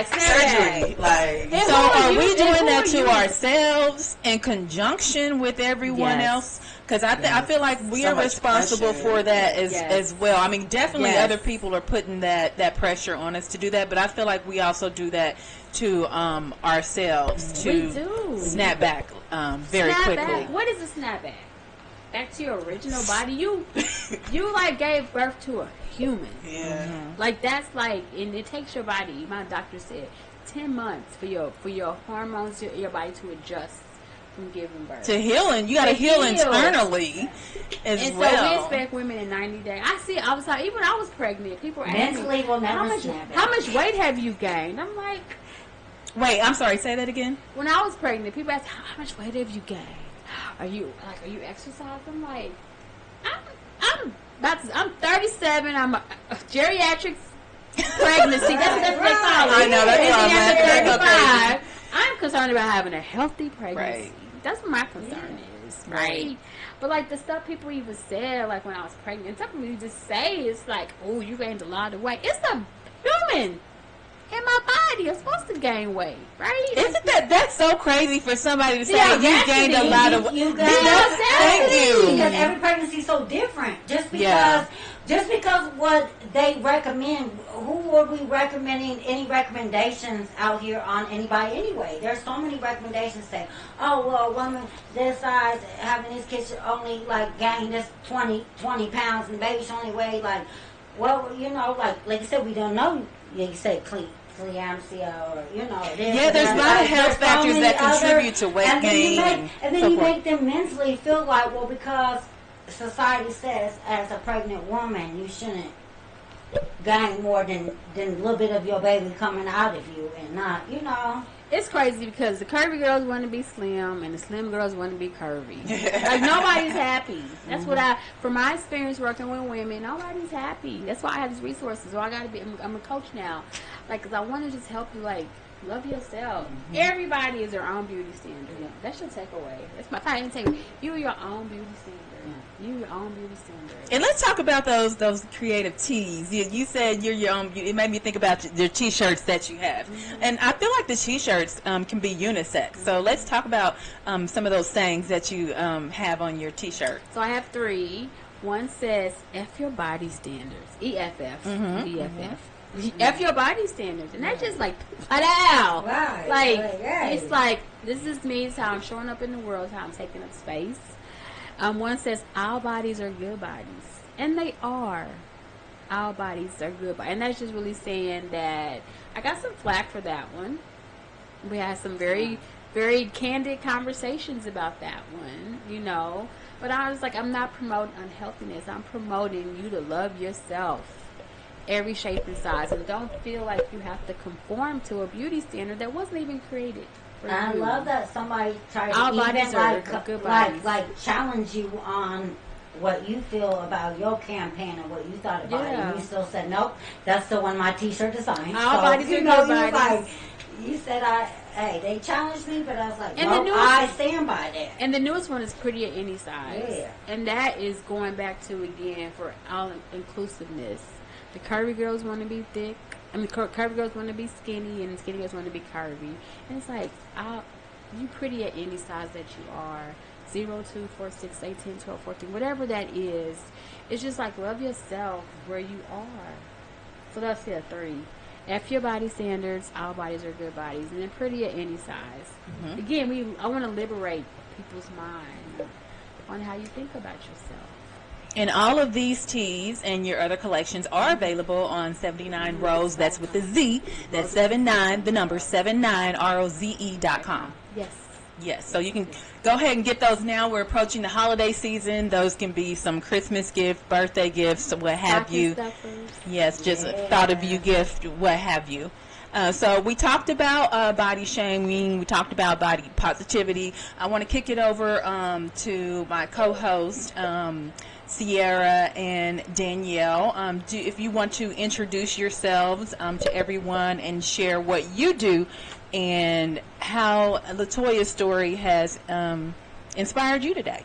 surgery. Like, so are we doing that to ourselves in conjunction with everyone else? Because I feel like we are responsible for that as well. I mean, definitely other people are putting that pressure on us to do that, but I feel like we also do that to ourselves to snap back very quickly. What is a snapback? Back to your original body. You like gave birth to a human. Yeah. Mm-hmm. Like that's like, and it takes your body. My doctor said 10 months for your hormones, your body to adjust. Giving birth to healing, you got to heal internally as well. So we expect women in 90 days. I see all the time. Even when I was pregnant, people were asking me, how much weight have you gained? I'm like, wait, I'm sorry. Say that again. When I was pregnant, people ask, how much weight have you gained? Are you exercising? I'm like, I'm 37. I'm a geriatric pregnancy. That's what they call it. I know that's 35. I'm concerned about having a healthy pregnancy. Right. That's what my concern is, right? But like the stuff people even said, like when I was pregnant, stuff people just say, it's like, oh, you gained a lot of weight. It's a human. in my body. I'm supposed to gain weight, right? Isn't that's so crazy for somebody to say Yeah, you gained a lot of weight? You Thank you. Because every pregnancy is so different. Just because what they recommend, who are we recommending? Any recommendations out here on anybody anyway? There's so many recommendations saying, oh, well, a woman this size having this kid should only like gain this 20 pounds, and the baby should only weigh like, well, you know, like I said, we don't know. You say preeclampsia, or you know, there's a lot of health factors that contribute to weight gain. And then you make them mentally feel like, well, because society says as a pregnant woman you shouldn't gain more than a little bit of your baby coming out of you, and not, you know. It's crazy because the curvy girls want to be slim and the slim girls want to be curvy. Like, nobody's happy. That's what from my experience working with women, nobody's happy. That's why I have these resources. So I got to be, I'm a coach now. Like, because I want to just help you, like, love yourself. Everybody is their own beauty standard. That's your takeaway. That's my takeaway. You are your own beauty standard. You your own beauty standard. And let's talk about those creative tees. You said you're your own beauty. It made me think about your T-shirts that you have. And I feel like the T-shirts can be unisex. So let's talk about some of those sayings that you have on your T-shirt. So I have 3. One says, F your body standards. EFF. EFF. F your body standards. And that's just like, wow. Right. Like, Right. it's like, this is me. It's how I'm showing up in the world. It's how I'm taking up space. One says, our bodies are good bodies. And they are. Our bodies are good bodies. And that's just really saying that I got some flack for that one. We had some very, very candid conversations about that one, you know. But I was like, I'm not promoting unhealthiness. I'm promoting you to love yourself. Every shape and size. And don't feel like you have to conform to a beauty standard that wasn't even created. I love that somebody tried our to bodies even like challenge you on what you feel about your campaign and what you thought about it. And you still said, nope, that's still one of my T-shirt designs. Our bodies are good bodies. Like, you said, hey, they challenged me, but I was like, and nope, I stand by that. And the newest one is pretty at any size. Yeah. And that is going back to, again, for all inclusiveness. The curvy girls want to be thick. I mean, curvy girls want to be skinny, and skinny girls want to be curvy. And it's like, you pretty at any size that you are. 0, 2, 4, 6, 8, 10, 12, 14, whatever that is. It's just like, love yourself where you are. So that's it, 3. F your body standards. Our bodies are good bodies. And then pretty at any size. Again, I want to liberate people's mind on how you think about yourself. And all of these tees and your other collections are available on 79 Rose. That's with the Z. That's 79, the number 79ROZE.com. Yes. Yes, so you can go ahead and get those now. We're approaching the holiday season. Those can be some Christmas gift, birthday gifts, what have you. Yes, just a thought of you gift, what have you. So we talked about body shaming. We talked about body positivity. I want to kick it over to my co-host, Sierra and Danielle. If you want to introduce yourselves to everyone and share what you do and how LaToya's story has inspired you today.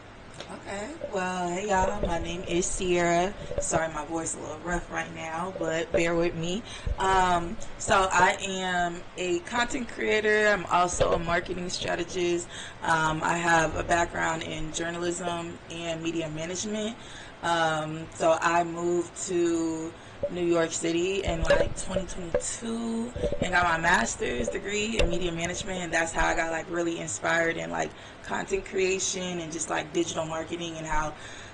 Okay. Well, hey y'all, my name is Sierra. Sorry my voice is a little rough right now, but bear with me. So I am a content creator. I'm also a marketing strategist. I have a background in journalism and media management. So I moved to New York City in like 2022 and got my master's degree in media management, and that's how I got like really inspired in like content creation and just like digital marketing and how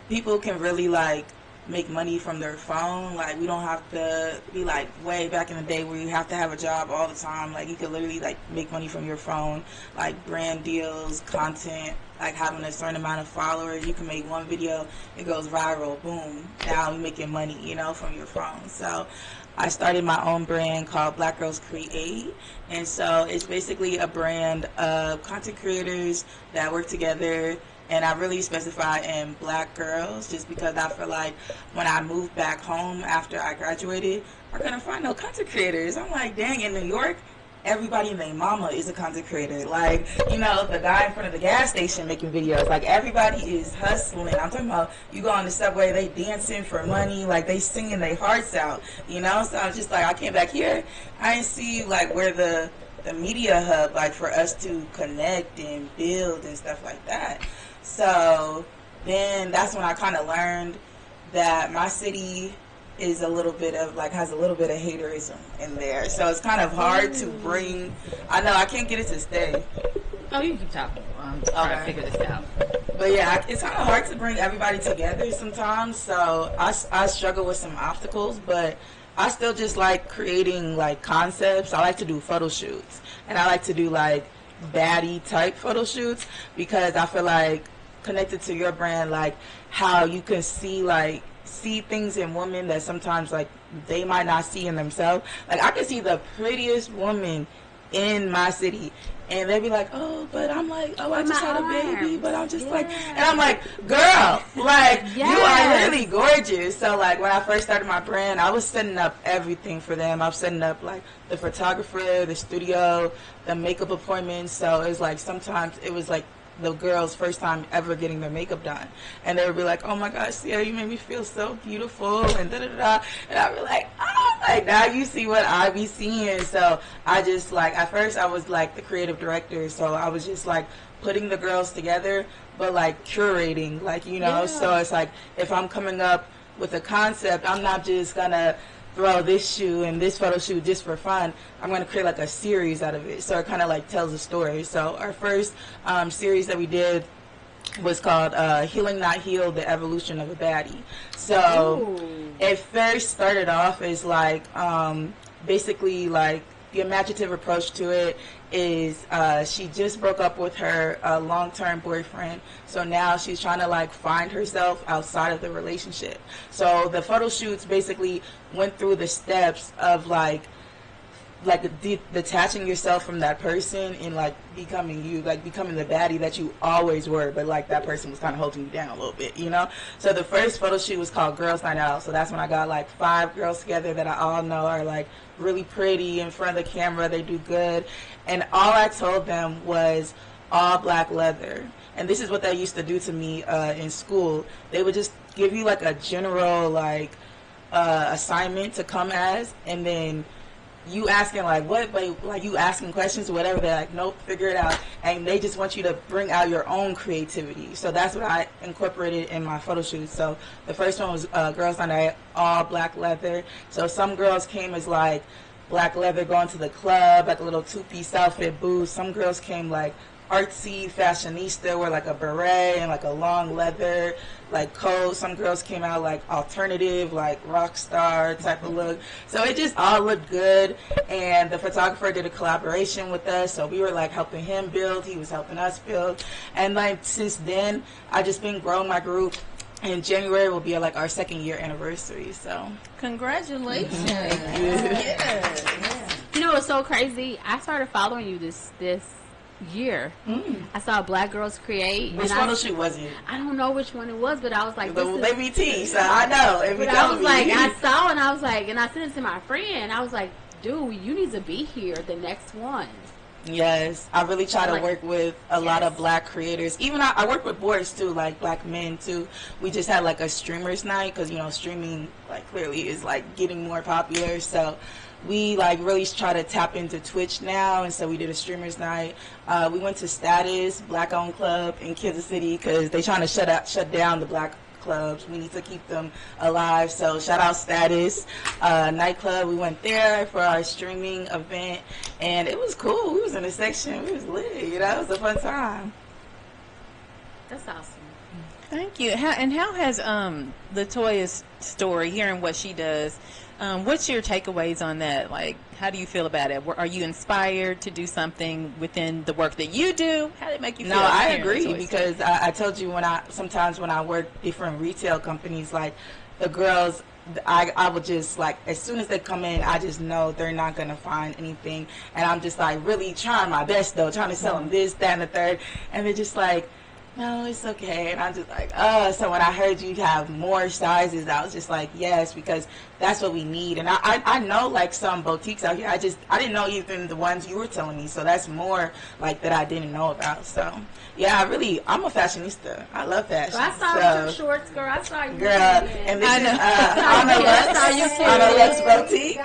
people can really like make money from their phone. Like, we don't have to be like way back in the day where you have to have a job all the time. Like, you can literally like make money from your phone, like brand deals, content, like having a certain amount of followers. You can make one video, it goes viral, boom, now you're making money, you know, from your phone. So I started my own brand called Black Girls Create, and so it's basically a brand of content creators that work together. And I really specify in black girls just because I feel like when I moved back home after I graduated, I couldn't find no content creators. I'm like, dang, in New York, everybody and their mama is a content creator. Like, you know, the guy in front of the gas station making videos. Like, everybody is hustling. I'm talking about, you go on the subway, they dancing for money, like, they singing their hearts out, you know? So I'm just like, I came back here, I didn't see, like, where the media hub, like, for us to connect and build and stuff like that. So then that's when I kind of learned that my city is a little bit of, like, has a little bit of haterism in there. So it's kind of hard to bring, I know I can't get it to stay. Oh, you keep talking. I'm trying to figure this out. But yeah, it's kind of hard to bring everybody together sometimes. So I struggle with some obstacles, but I still just like creating, like, concepts. I like to do photo shoots, and I like to do, like, baddie type photo shoots, because I feel like, connected to your brand, like, how you can see things in women that sometimes, like, they might not see in themselves. Like, I can see the prettiest woman in my city, and they be like, oh, but I'm like, oh, I just had a baby, but I'm just like, and I'm like, girl, like, you are really gorgeous. So, like, when I first started my brand, I was setting up everything for them. I was setting up, like, the photographer, the studio, the makeup appointments. So it was like, sometimes it was like the girls' first time ever getting their makeup done, and they would be like, oh my gosh, Sierra, you made me feel so beautiful, and da-da-da, and I'd be like, oh, like, now you see what I be seeing. So I just, like, at first I was like the creative director, so I was just like putting the girls together, but like curating, like, you know, so it's like, if I'm coming up with a concept, I'm not just gonna throw this shoe and this photo shoot just for fun. I'm going to create, like, a series out of it, so it kind of, like, tells a story. So our first series that we did was called Healing Not Healed, The Evolution of a Baddie. So it first started off as, like, basically, like, the imaginative approach to it is she just broke up with her long-term boyfriend, so now she's trying to, like, find herself outside of the relationship. So the photo shoots basically went through the steps of, like detaching yourself from that person and, like, becoming you, like, becoming the baddie that you always were, but, like, that person was kind of holding you down a little bit, you know? So the first photo shoot was called Girls Night Out. So that's when I got, like, 5 girls together that I all know are, like, really pretty in front of the camera. They do good. And all I told them was all black leather. And this is what they used to do to me in school. They would just give you, like, a general, like, assignment to come as, and then you asking, like, what, but, like, you asking questions or whatever, they're like, nope, figure it out. And they just want you to bring out your own creativity. So that's what I incorporated in my photo shoots. So the first one was Girls Night, all black leather. So some girls came as, like, black leather going to the club, like a little two-piece outfit booth. Some girls came, like, artsy, fashionista, wore, like, a beret and, like, a long leather, like, coat. Some girls came out, like, alternative, like, rock star type of look. So it just all looked good. And the photographer did a collaboration with us, so we were, like, helping him build. He was helping us build. And, like, since then, I just been growing my group. In January will be, like, our 2nd year anniversary. So congratulations. Thank you. Yeah. You know what's so crazy? I started following you this year. I saw Black Girls Create. Which photo shoot was it? I don't know which one it was, but I was like, they be tea, so I know. But I was like, I saw, and I was like, and I sent it to my friend. I was like, dude, you need to be here the next one. Yes, I really try to work with a lot of black creators. Even I work with boys too, like black men too. We just had, like, a streamers night because, you know, streaming, like, clearly is, like, getting more popular. So we, like, really try to tap into Twitch now, and so we did a streamers night. We went to Status, black-owned club in Kansas City, because they trying to shut down the black clubs. We need to keep them alive. So shout out Status nightclub. We went there for our streaming event, and it was cool. We was in a section. We was lit. You know, it was a fun time. That's awesome. Thank you. How has Latoya's story, hearing what she does, what's your takeaways on that? Like, how do you feel about it? Are you inspired to do something within the work that you do? How did it make you feel? No, I agree, because I told you sometimes when I work different retail companies, like, the girls, I would just, like, as soon as they come in, I just know they're not going to find anything. And I'm just, like, really trying my best, though, trying to sell them this, that, and the third. And they're just like, no, it's okay. And I'm just like, so when I heard you have more sizes, I was just like, yes, because that's what we need. And I know like some boutiques out here. I didn't know even the ones you were telling me. So that's more like that I didn't know about. So yeah, I'm a fashionista. I love fashion. Girl, I saw your shorts, girl. I saw you. Girl, and this is Anna Lux Boutique.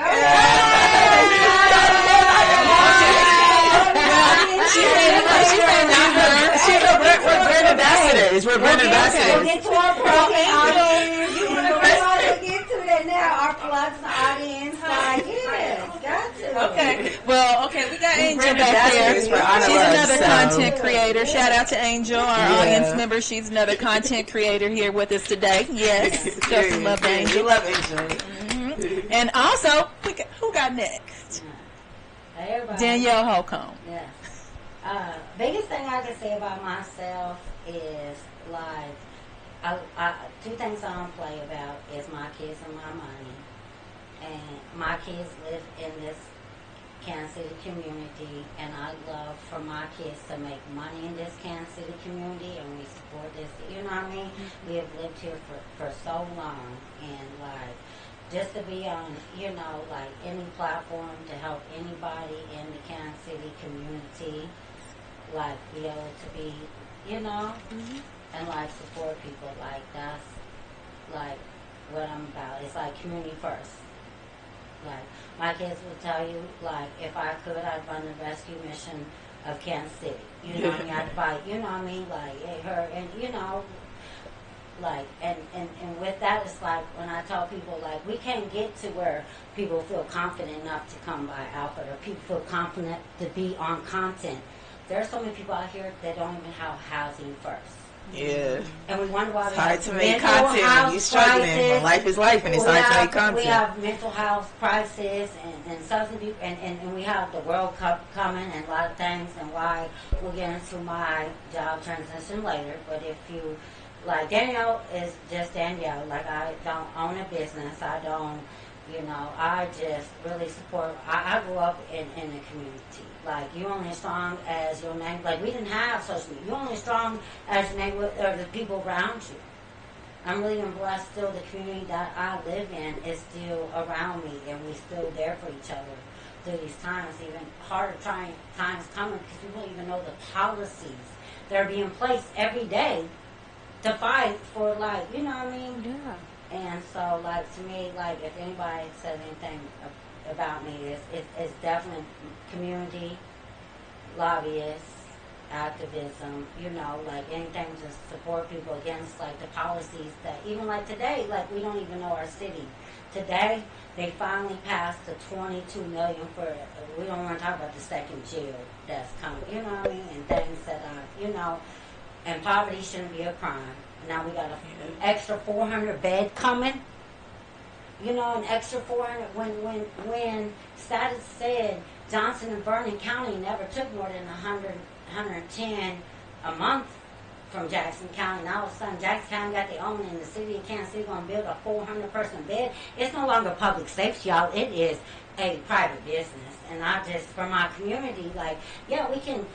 We're brand ambassadors. We're brand ambassadors. We'll get to our audience. You want to get to that now? Our plugs, audience, yes, got to. Okay. Well, we got Angel back there. She's another content creator. Shout out to Angel, our audience member. She's another content creator here with us today. Yes. Show some love to Angel. We love Angel. Mm-hmm. And also, who got next? Everybody. Danielle Holcomb. Yes. Biggest thing I can say about myself is like, two things I don't play about is my kids and my money. And my kids live in this Kansas City community, and I love for my kids to make money in this Kansas City community, and we support this. You know what I mean? Mm-hmm. We have lived here for so long, and like, just to be on, like any platform to help anybody in the Kansas City community, like be able to be, mm-hmm. and like support people, like that's like what I'm about. It's like community first. Like my kids will tell you, like if I could, I'd run the rescue mission of Kansas City. You know what I mean? I'd fight. You know what I mean? Like her, and like and with that, it's like when I tell people, like we can't get to where people feel confident enough to come by Outfit, or people feel confident to be on content. There are so many people out here that don't even have housing first. Yeah. And we wonder why it's hard to make content when you're struggling. When life is life, and it's hard to make content. We have mental health crisis and substance, and we have the World Cup coming and a lot of things, and why we'll get into my job transition later. But if you, like Danielle is just Danielle, like I don't own a business, I don't, I just really support, I grew up in the community. Like, you're only as strong as your name. Like, we didn't have social media. You're only as strong as your name or the people around you. I'm really blessed still the community that I live in is still around me, and we're still there for each other through these times. Even harder times coming because we don't even know the policies that are being placed every day to fight for, like, you know what I mean? Yeah. And so, like, to me, like, if anybody says anything about me, it's definitely community, lobbyists, activism, like anything to support people against, like, the policies that, even like today, like, we don't even know our city. Today, they finally passed the $22 million for, we don't want to talk about the second jail that's coming, you know what I mean? And things that are, and poverty shouldn't be a crime. Now we got an extra 400 bed coming. An extra 400 when status said Johnson and Vernon County never took more than 110 a month from Jackson County. Now all of a sudden Jackson County got their own, and the city of Kansas City going to build a 400-person bed. It's no longer public safety, y'all. It is a private business. And I just, for my community, like, yeah, we can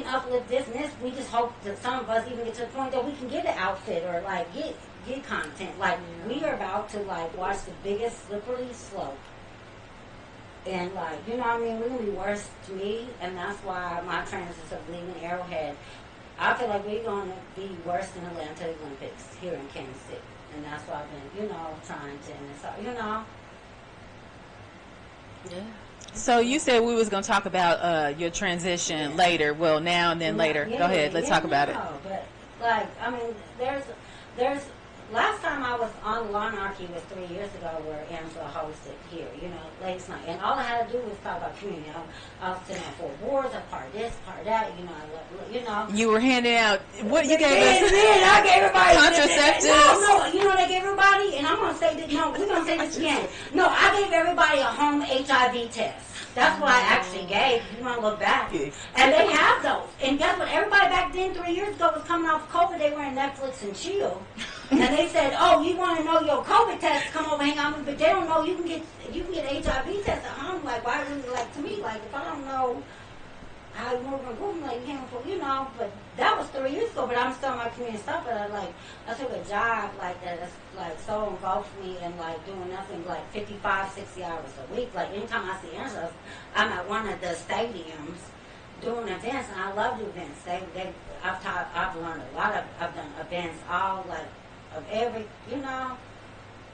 uplift this and this. We just hope that some of us even get to the point that we can get an outfit or like get content. Like, we are about to like watch the biggest slippery slope. And like, you know what I mean? We're gonna be worse to me, and that's why my transit of leaving Arrowhead. I feel like we're gonna be worse than Atlanta Olympics here in Kansas City. And that's why I've been, trying to, and it's, Yeah. So you said we was going to talk about your transition later. Well, now and then later. Go ahead. Let's talk about it. But, like, I mean, there's last time I was on Lawnarchy was 3 years ago where Angela hosted here, late night. And all I had to do was talk about community. I was sitting on 4 boards, a part of this, part of that, You were handing out, what you gave us? I gave everybody contraceptives. No, you know what I gave everybody? And I'm going to say this, we're going to say this again. No, I gave everybody a home HIV test. That's what I actually gave. You want to look back. And they have those. And guess what? Everybody back then 3 years ago was coming off COVID. They were in Netflix and chill. And they said, oh, you want to know your COVID test, come over hang out with me. But they don't know you can get HIV test at home. Like, why would you, like, to me, like, if I don't know how you move and groove, like, but that was 3 years ago, but I'm still in my community stuff, but I took a job, like, that is, like, so engulfed me in, like, doing nothing, like, 55, 60 hours a week. Like, anytime I see interest, I'm at one of the stadiums doing events, and I love the events. I've learned a lot I've done events, all, like, of every,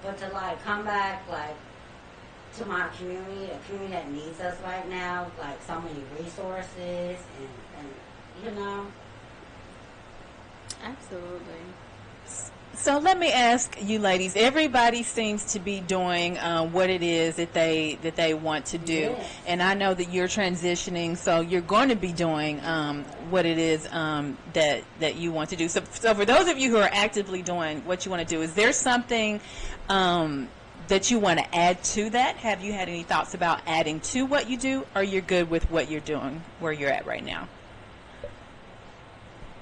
but to, like, come back, like, to my community, a community that needs us right now, like so many resources and Absolutely. So let me ask you, ladies. Everybody seems to be doing what it is that they want to do, Yes. and I know that you're transitioning, so you're going to be doing what it is that you want to do. So for those of you who are actively doing what you want to do, is there something that you want to add to that? Have you had any thoughts about adding to what you do, or you're good with what you're doing, where you're at right now?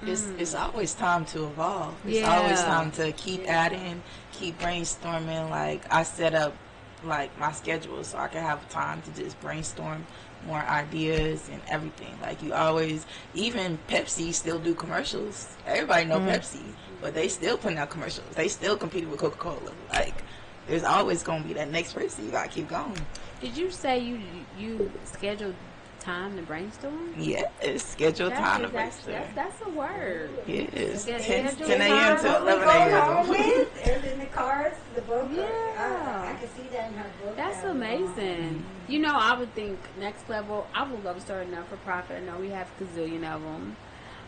It's always time to evolve. It's always time to keep adding, keep brainstorming. Like, I set up, like, my schedule so I can have time to just brainstorm more ideas and everything. Like, you always, even Pepsi still do commercials. Everybody know Pepsi, but they still putting out commercials. They still competing with Coca-Cola. Like, there's always going to be that next person. You got to keep going. Did you say you scheduled time to brainstorm? Yes, schedule time to brainstorm. That's a word. Yes, Schedule 10 a.m. to 11 a.m. and in the cards, the book. Yeah. I can see that in her book. That's amazing. I would think next level, I would love to start a not-for-profit. I know we have a gazillion of them.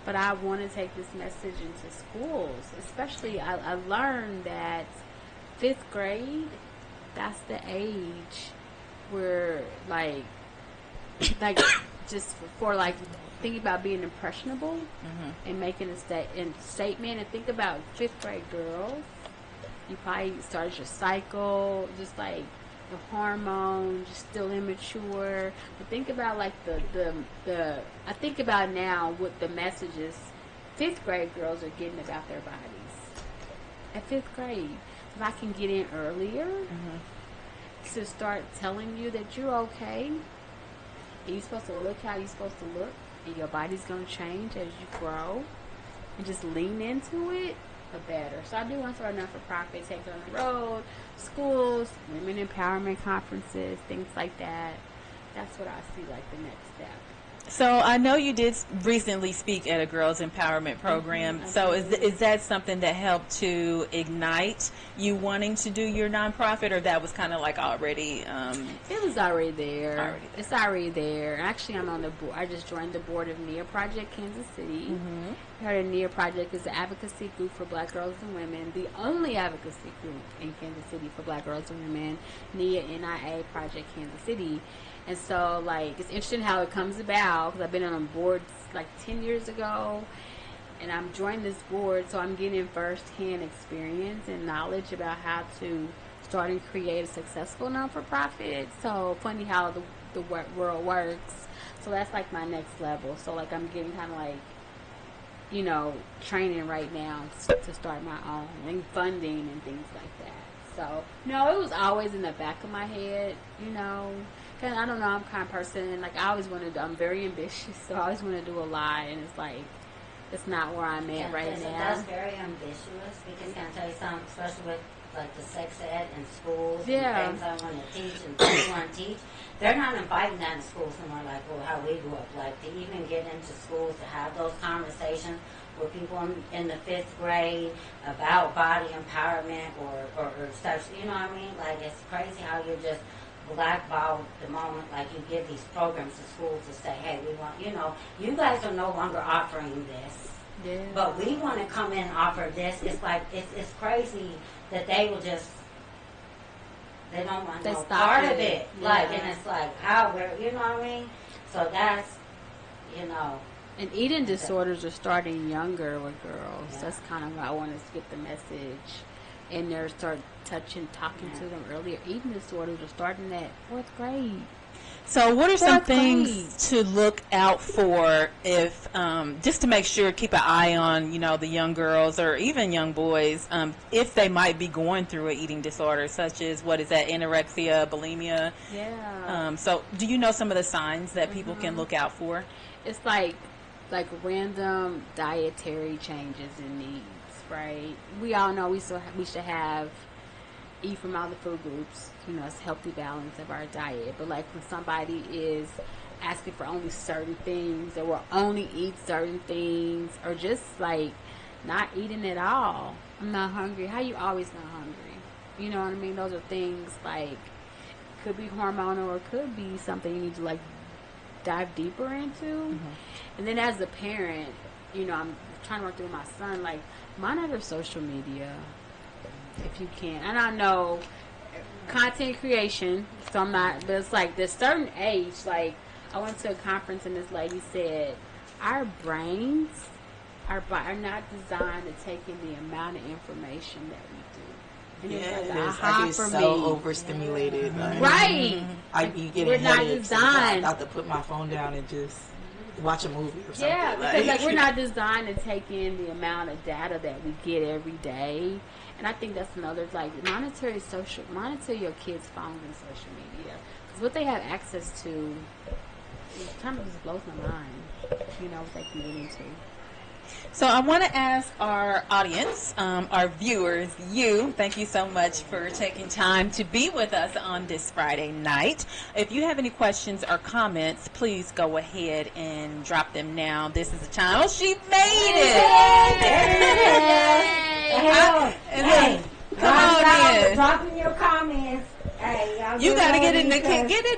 But I want to take this message into schools. Especially, I learned that 5th grade, that's the age where, like just for like thinking about being impressionable and making a statement, and think about 5th grade girls. You probably started your cycle, just like the hormones, just still immature. But think about like the I think about now what the messages 5th grade girls are getting about their bodies at 5th grade. If I can get in earlier to start telling you that you're okay, and you're supposed to look how you're supposed to look, and your body's going to change as you grow, and just lean into it, the better. So I do want to start a not-for-profit, take it on the road, schools, women empowerment conferences, things like that. That's what I see like the next step. So I know you did recently speak at a girls empowerment program. So is that something that helped to ignite you wanting to do your nonprofit, or that was kind of like already? It was already there. It's already there. Actually, I'm on the board. I just joined the board of NIA Project Kansas City. You heard of NIA Project is the advocacy group for Black girls and women, the only advocacy group in Kansas City for Black girls and women. NIA Project Kansas City. And so, like, it's interesting how it comes about, because I've been on boards, like, 10 years ago, and I'm joining this board, so I'm getting first-hand experience and knowledge about how to start and create a successful non-for-profit. So, funny how the world works. So, that's, like, my next level. So, like, I'm getting kind of, like, training right now to start my own, and funding and things like that. So, no, it was always in the back of my head, I don't know, I'm the kind of person, like, I'm very ambitious, so I always want to do a lot, and it's like, it's not where I'm at right now. That's very ambitious, because can I tell you something, especially with, like, the sex ed and schools and things I want to teach and things I want to teach, they're not inviting that in schools anymore, like, how we grew up, like, to even get into schools to have those conversations with people in the 5th grade about body empowerment or such, you know what I mean? Like, it's crazy how you're just blackballed the moment, like, you give these programs to schools to say, hey, we want, you guys are no longer offering this, but we want to come in and offer this. It's like, it's crazy that they will just, they don't want no part of it. Like, and it's like, you know what I mean? So that's, And eating disorders are starting younger with girls. That's kind of why I wanted to get the message in there, start talking to them earlier. Eating disorders are starting at 4th grade. So what are some things to look out for if, just to make sure, keep an eye on, the young girls or even young boys, if they might be going through an eating disorder, such as, what is that, anorexia, bulimia? Yeah. So do you know some of the signs that people can look out for? it's like random dietary changes and needs, right? We all know we should have eat from all the food groups. You know, it's healthy balance of our diet. But like when somebody is asking for only certain things, or will only eat certain things, or just like not eating at all. I'm not hungry. How you always not hungry? You know what I mean? Those are things like could be hormonal or could be something you need to like dive deeper into. Mm-hmm. And then as a parent, you know, I'm trying to work through my son, like monitor social media if you can. And I know content creation, so I'm not, but it's like this certain age, like I went to a conference and this lady said our brains are not designed to take in the amount of information that we do. And yes, I get so overstimulated. Like, right. I be getting headaches. I have to put my phone down and just watch a movie or something. Yeah, because like we're not designed to take in the amount of data that we get every day. And I think that's another, like, monitor your kids' phones and social media. Because what they have access to, it kind of just blows my mind, you know, what they can get into. So I want to ask our audience, our viewers, thank you so much for taking time to be with us on this Friday night. If you have any questions or comments, please go ahead and drop them now. This is the time. Oh, she made it! Hey, come on in. Dropping your comments. Hey, you got to get in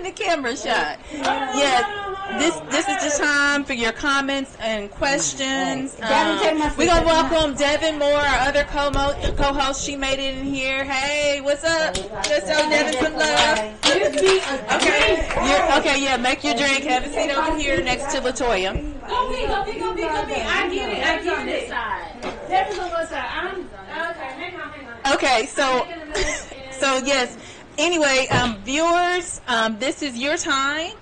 the camera shot. Yeah. This is the time for your comments and questions. We're going to welcome Devin Moore, our other co-host. She made it in here. Hey, what's up? Let's show Devin some love. Okay, yeah, make your drink. Have a seat over here next to LaToya. Go be. I get it. Devin's on one side. Hang on. Okay, so yes. Anyway, viewers, this is your time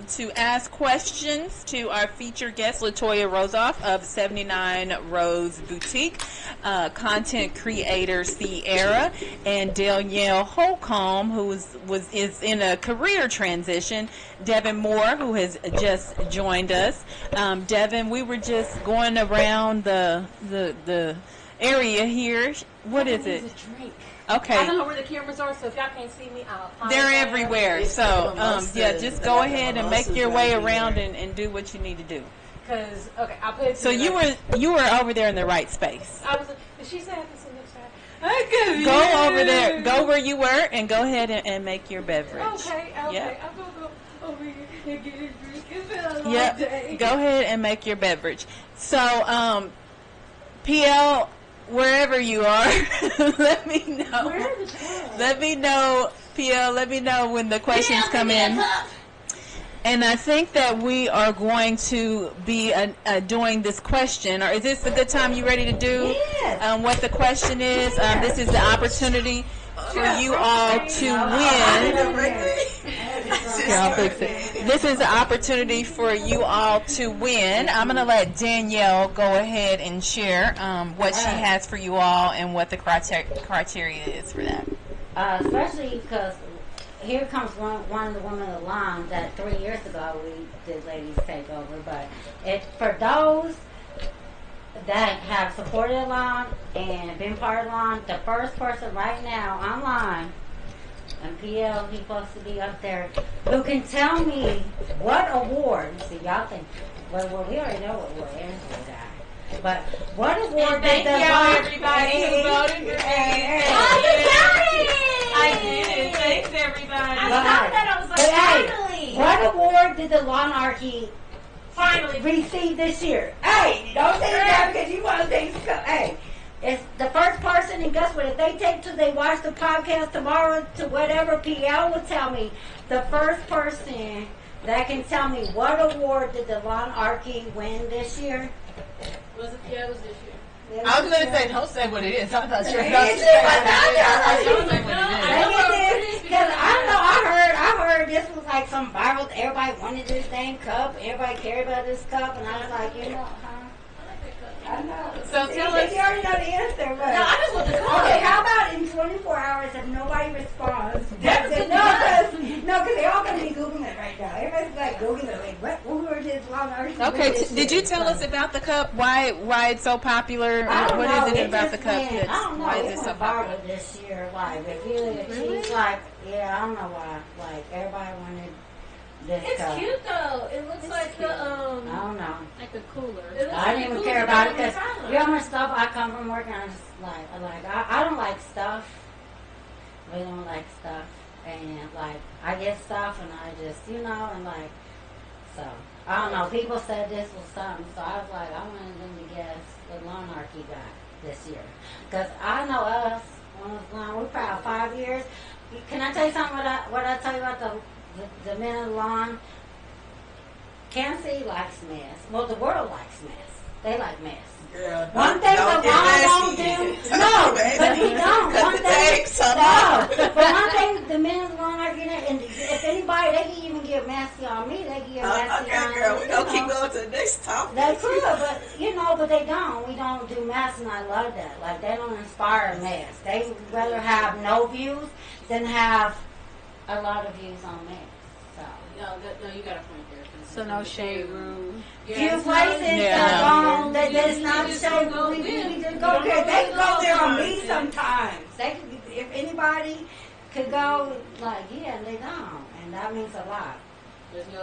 to ask questions to our featured guest, LaToya Rosoff of 79 Rose Boutique, content creator Sierra, and Danielle Holcomb, who is in a career transition. Devin Moore, who has just joined us. Devin, we were just going around the area here. What is it? Okay. I don't know where the cameras are, so if y'all can't see me, I'll apologize. They're everywhere. So, yeah, just go ahead and make your way around and do what you need to do. Because, okay, I'll put it So you were over there in the right space. I was. She said I can sit next side. Go over there. Go where you were and go ahead and make your beverage. Okay. Yep. I'm going to go over here and get a drink. It's been a long Yep. day. Go ahead and make your beverage. So, PL, wherever you are, let me know. Where is it? Let me know, PL. Let me know when the questions come in. And I think that we are going to be doing this question. Or is this a good time? You ready to do what the question is? This is the opportunity for you all to win. Here, I'll fix it. This is the opportunity for you all to win. I'm going to let Danielle go ahead and share what she has for you all and what the criteria is for that. Especially because here comes one of the women of the lawn that 3 years ago we did Ladies Takeover. But for those that have supported the lawn and been part of the lawn, the first person right now online, and PL, he's supposed to be up there, who can tell me what award, see, y'all think, well, we already know what award Angela got, but what award did the lawn, everybody who voted for me. Oh, you got it! I did. Thanks, everybody. I saw that. I was like, finally. What award did the Lawnarchy finally receive this year? Hey, don't say that because you want things to go. Hey, it's the first person, and guess what? If they watch the podcast tomorrow to whatever, PL will tell me. The first person that can tell me what award did the Lawnarchy win this year? Was it this year? I was going to say, don't say what it is. I'm not sure. Because I heard this was like some viral. Everybody wanted this dang cup. Everybody cared about this cup, and I was like, I know. So tell us. You already know the answer, but No, I just want the cup. okay. How about in 24 hours if nobody responds? No, because they all got Everybody be Googling it right now. Everybody's like Googling it. Like, what? Who are these Lawnarchy? Okay, did you tell us about the cup? Why it's so popular? What is it about the cup? Why is it so popular? This year, like, if she's like, yeah, I don't know why. Like, everybody wanted this It's cup. cute though. It looks like I the don't know. Like a cooler. I didn't even care about it because you know how much stuff I come from work and I'm just like, I don't like stuff. We don't like stuff, and like I get stuff and I just and like so I don't know. People said this was something, so I was like I wanted them to guess what Lawnarchy got this year because I know us when it was long. We're proud 5 years. Can I tell you something? What I tell you about the men in the lawn? Kansas City likes mess. Well, the world likes mess. They like mess. Girl, One thing the lawn don't do. No, but he don't. One thing. No, but one thing the men in the lawn are getting. And if anybody, they can even get messy on me. They can get messy on me. Okay, girl, we're going to keep going to the next topic. They could, but but they don't. We don't do mess, and I love that. Like they don't inspire mess. They would rather have no views than have a lot of views on mess. So. No, you got a point there. So no shade room. Few places that's not shade room. We just go there. They can go there on me sometimes. They could, if anybody could go, like and they don't, and that means a lot. There's we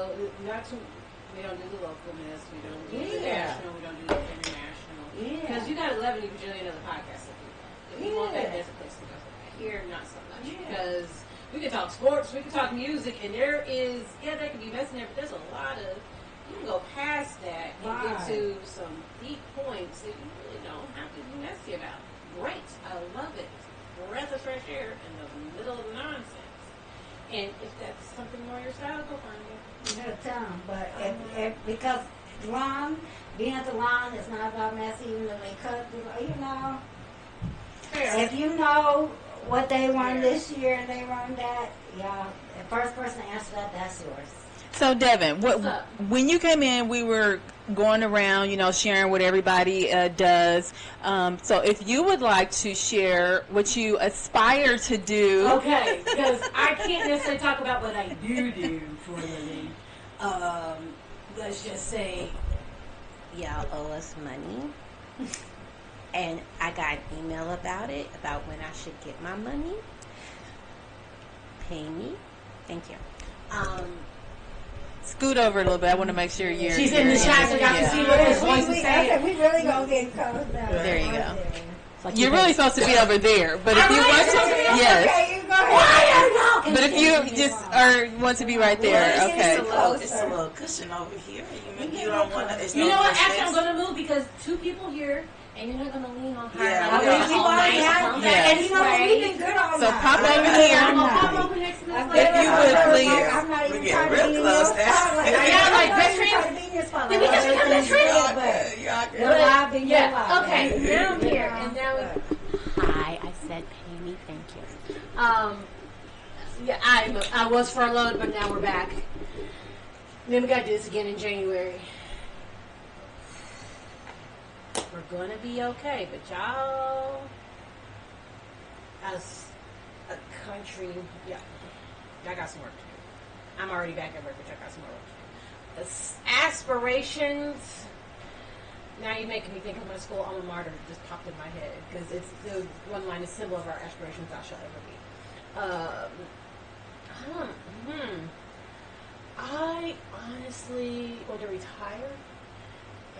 don't do the local miss, we don't do the national, we don't do the international. Because you got 11 bajillion other podcasts that do that. If you want that, there's a place to go for that. Here, not so much. Because we can talk sports, we can talk music, and there is, there can be mess in there, but there's a lot of, you can go past that and get to some deep points that you really don't have to be messy about. Great. I love it. It's a breath of fresh air in the middle of the nonsense. And if that's something more your style, go find it. You gotta tell them, but because being at the lawn is not about messy, even though they cut, Fair. if you know what they won this year and they won that, the first person to answer that, that's yours. So Devin, when you came in, we were going around, sharing what everybody does. So if you would like to share what you aspire to do. Okay, because I can't necessarily talk about what I do for a living. Let's just say, y'all owe us money. And I got an email about it, about when I should get my money. Pay me. Thank you. Scoot over a little bit. I want to make sure you're... She's in the shot, so y'all can see what his voice is saying. We really going to get close down. There you go. You're really supposed to be over there, but if you want to... Yes. Okay, you go ahead. But if you just want to be right there, okay. It's a little cushion over here. You don't want to... You know what? Actually, I'm going to move because two people here... And you're not going to lean on her. Yeah, and you know what? We've been good on So pop over here. Pop over next to this If you would, please. I'm not even We're trying getting to be real close now. Yeah, like best friends. Did we just become best friends? Yeah. Okay. Now I'm here, and now. Hi, I said pay me. Thank you. Yeah, I was furloughed, but now we're back. Then we got to do this again in January. We're gonna be okay, but y'all, as a country, y'all got some work to do. I'm already back at work, but y'all got some more work to do. Aspirations. Now you're making me think of my school alma mater just popped in my head because it's the one line, the symbol of our aspirations I shall ever be. I honestly want to retire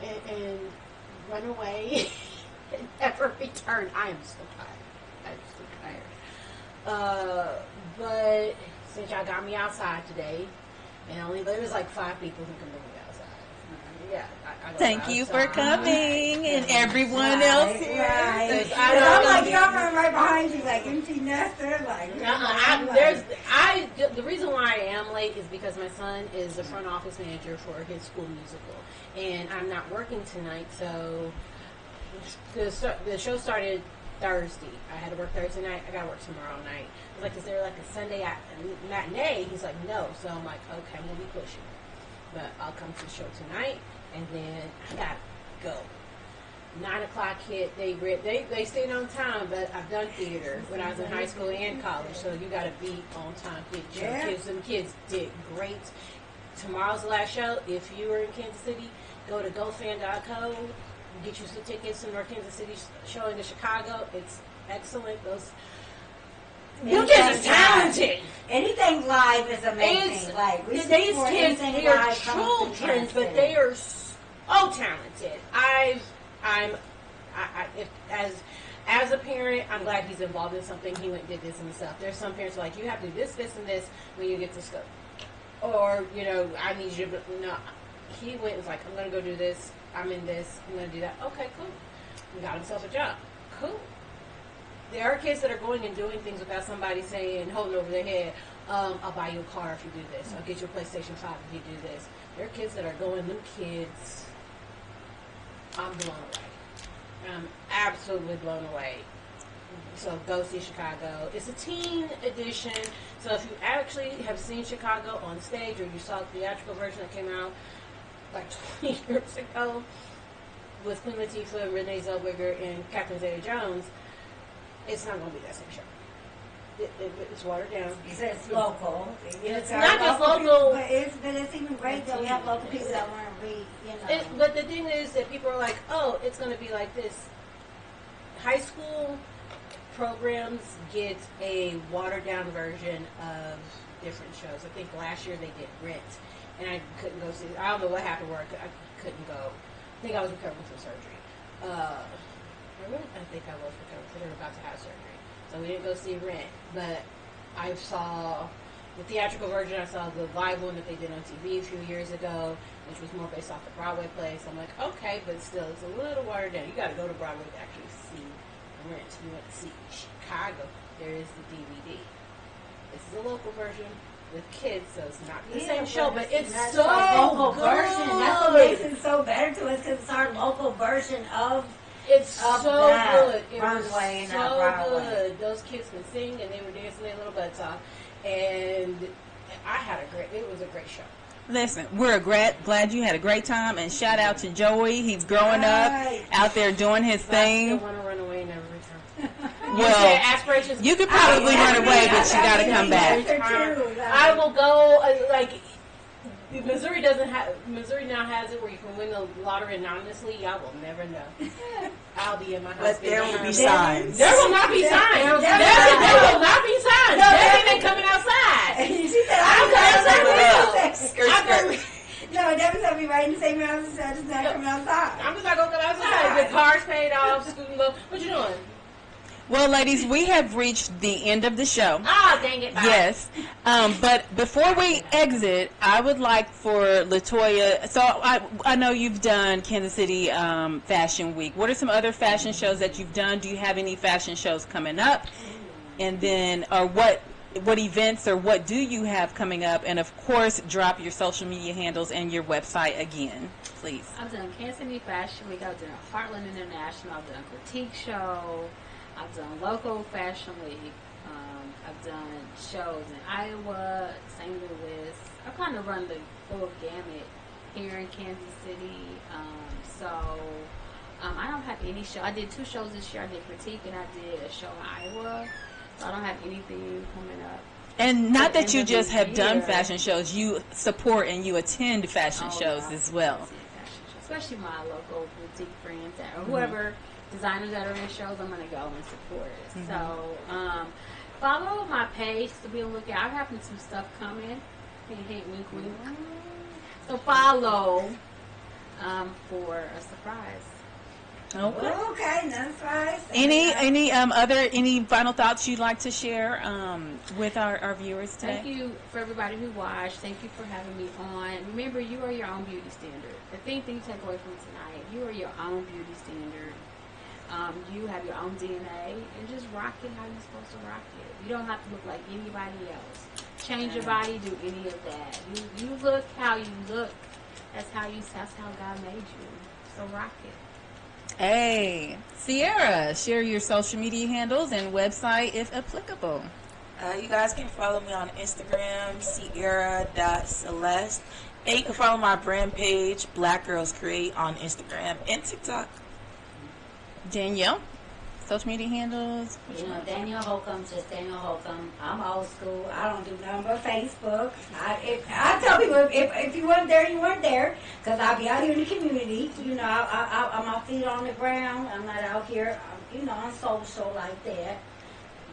and run away and never return. I am so tired. I'm so tired. But since y'all got me outside today, and there was like 5 people who can bring me outside. Yeah, I Thank you for coming, and everyone else here. Right. I'm like, y'all right behind you, like empty nester, like. The reason why I am late is because my son is the front office manager for his school musical, and I'm not working tonight. So the show started Thursday. I had to work Thursday night. I got to work tomorrow night. I was like, is there like a Sunday matinee? He's like, no. So I'm like, okay, I'm gonna be pushing, but I'll come to the show tonight, and then I gotta go. 9 o'clock hit, they stayed on time, but I've done theater when I was in high school and college, so you got to be on time. Them kids did great. Tomorrow's the last show. If you are in Kansas City, go to gofan.co, get you some tickets to North Kansas City showing in Chicago. It's excellent. You kids are talented. Anything live is amazing. These kids, they are children, but they are so talented. As a parent, I'm glad he's involved in something. He went and did this himself. There's some parents who are like, you have to do this, this, and this when you get to school. Or, I need you to, no. He went and was like, I'm going to go do this. I'm in this. I'm going to do that. Okay, cool. He got himself a job. Cool. There are kids that are going and doing things without somebody saying, holding over their head, I'll buy you a car if you do this. I'll get you a PlayStation 5 if you do this. There are kids that are going, them kids, I'm blown away. I'm absolutely blown away. So go see Chicago. It's a teen edition. So if you actually have seen Chicago on stage or you saw the theatrical version that came out like 20 years ago with Queen Latifah, Renee Zellweger, and Catherine Zeta-Jones, it's not going to be that same show. It's watered down. It's local. It's not just local. But it's even great that we have local people that want to read, But the thing is that people are like, oh, it's going to be like this. High school programs get a watered down version of different shows. I think last year they did Rent, and I couldn't go see it. I don't know what happened where I couldn't go. I think I was recovering from surgery. I think I was recovering because they were about to have surgery. So we didn't go see Rent, but I saw the theatrical version. I saw the live one that they did on TV a few years ago, which was more based off the Broadway play. So I'm like, okay, but still, it's a little watered down. You got to go to Broadway to actually see Rent. You went to see Chicago. There is the DVD. This is a local version with kids, so it's not the same show, but it's so local good. version. That's what makes it so better to us because it's our local version of. It's so good. It Runway was and not so Broadway. good. Those kids can sing, and they were dancing their little butts off. And it was a great show. Listen, we're glad you had a great time, and shout out to Joey. He's growing up out there doing his thing. I still want to run away and never return. Well, aspirations. you could probably run away, but you got to come back. I will go, Missouri now has it where you can win the lottery anonymously. Y'all will never know. I'll be in my house. But there will be signs. There will not be signs. There will not be signs. Debbie ain't coming outside. She said, I'm coming outside. No, Debbie's going to be right in the same house as I just not coming outside. I'm just not going to come outside. The car's paid off, scooting low. What you doing? Well, ladies, we have reached the end of the show. Ah, dang it. Bye. Yes. But before we exit, I would like for LaToya, so I know you've done Kansas City Fashion Week. What are some other fashion shows that you've done? Do you have any fashion shows coming up? And then, or what events or what do you have coming up? And, of course, drop your social media handles and your website again, please. I've done Kansas City Fashion Week. I've done Heartland International. I've done Critique Show. I've done local fashion week. I've done shows in Iowa, St. Louis. I kind of run the full gamut here in Kansas City. I don't have any show. I did 2 shows this year. I did Critique and I did a show in Iowa. So I don't have anything coming up. And not that you just have done fashion shows. You support and you attend fashion shows as well. Especially my local boutique friends or whoever. Designers that are in shows, I'm going to go and support it. So, follow my page to be on the lookout. I'm having some stuff coming. Hint, wink, wink. So, follow for a surprise. Okay, that's right. Any final thoughts you'd like to share with our viewers today? Thank you for everybody who watched. Thank you for having me on. Remember, you are your own beauty standard. The thing that you take away from tonight, you are your own beauty standard. You have your own DNA, and just rock it how you're supposed to rock it. You don't have to look like anybody else. Change your body, do any of that. You look how you look. That's how God made you. So rock it. Hey, Sierra, share your social media handles and website if applicable. You guys can follow me on Instagram, sierra.celeste. And you can follow my brand page, Black Girls Create, on Instagram and TikTok. Danielle, social media handles. You know, Daniel Holcomb, just Daniel Holcomb. I'm old school. I don't do nothing but Facebook. I tell people, if you weren't there, you weren't there. Because I'll be out here in the community. You know, I'm my feet on the ground. I'm not out here, you know, on social like that.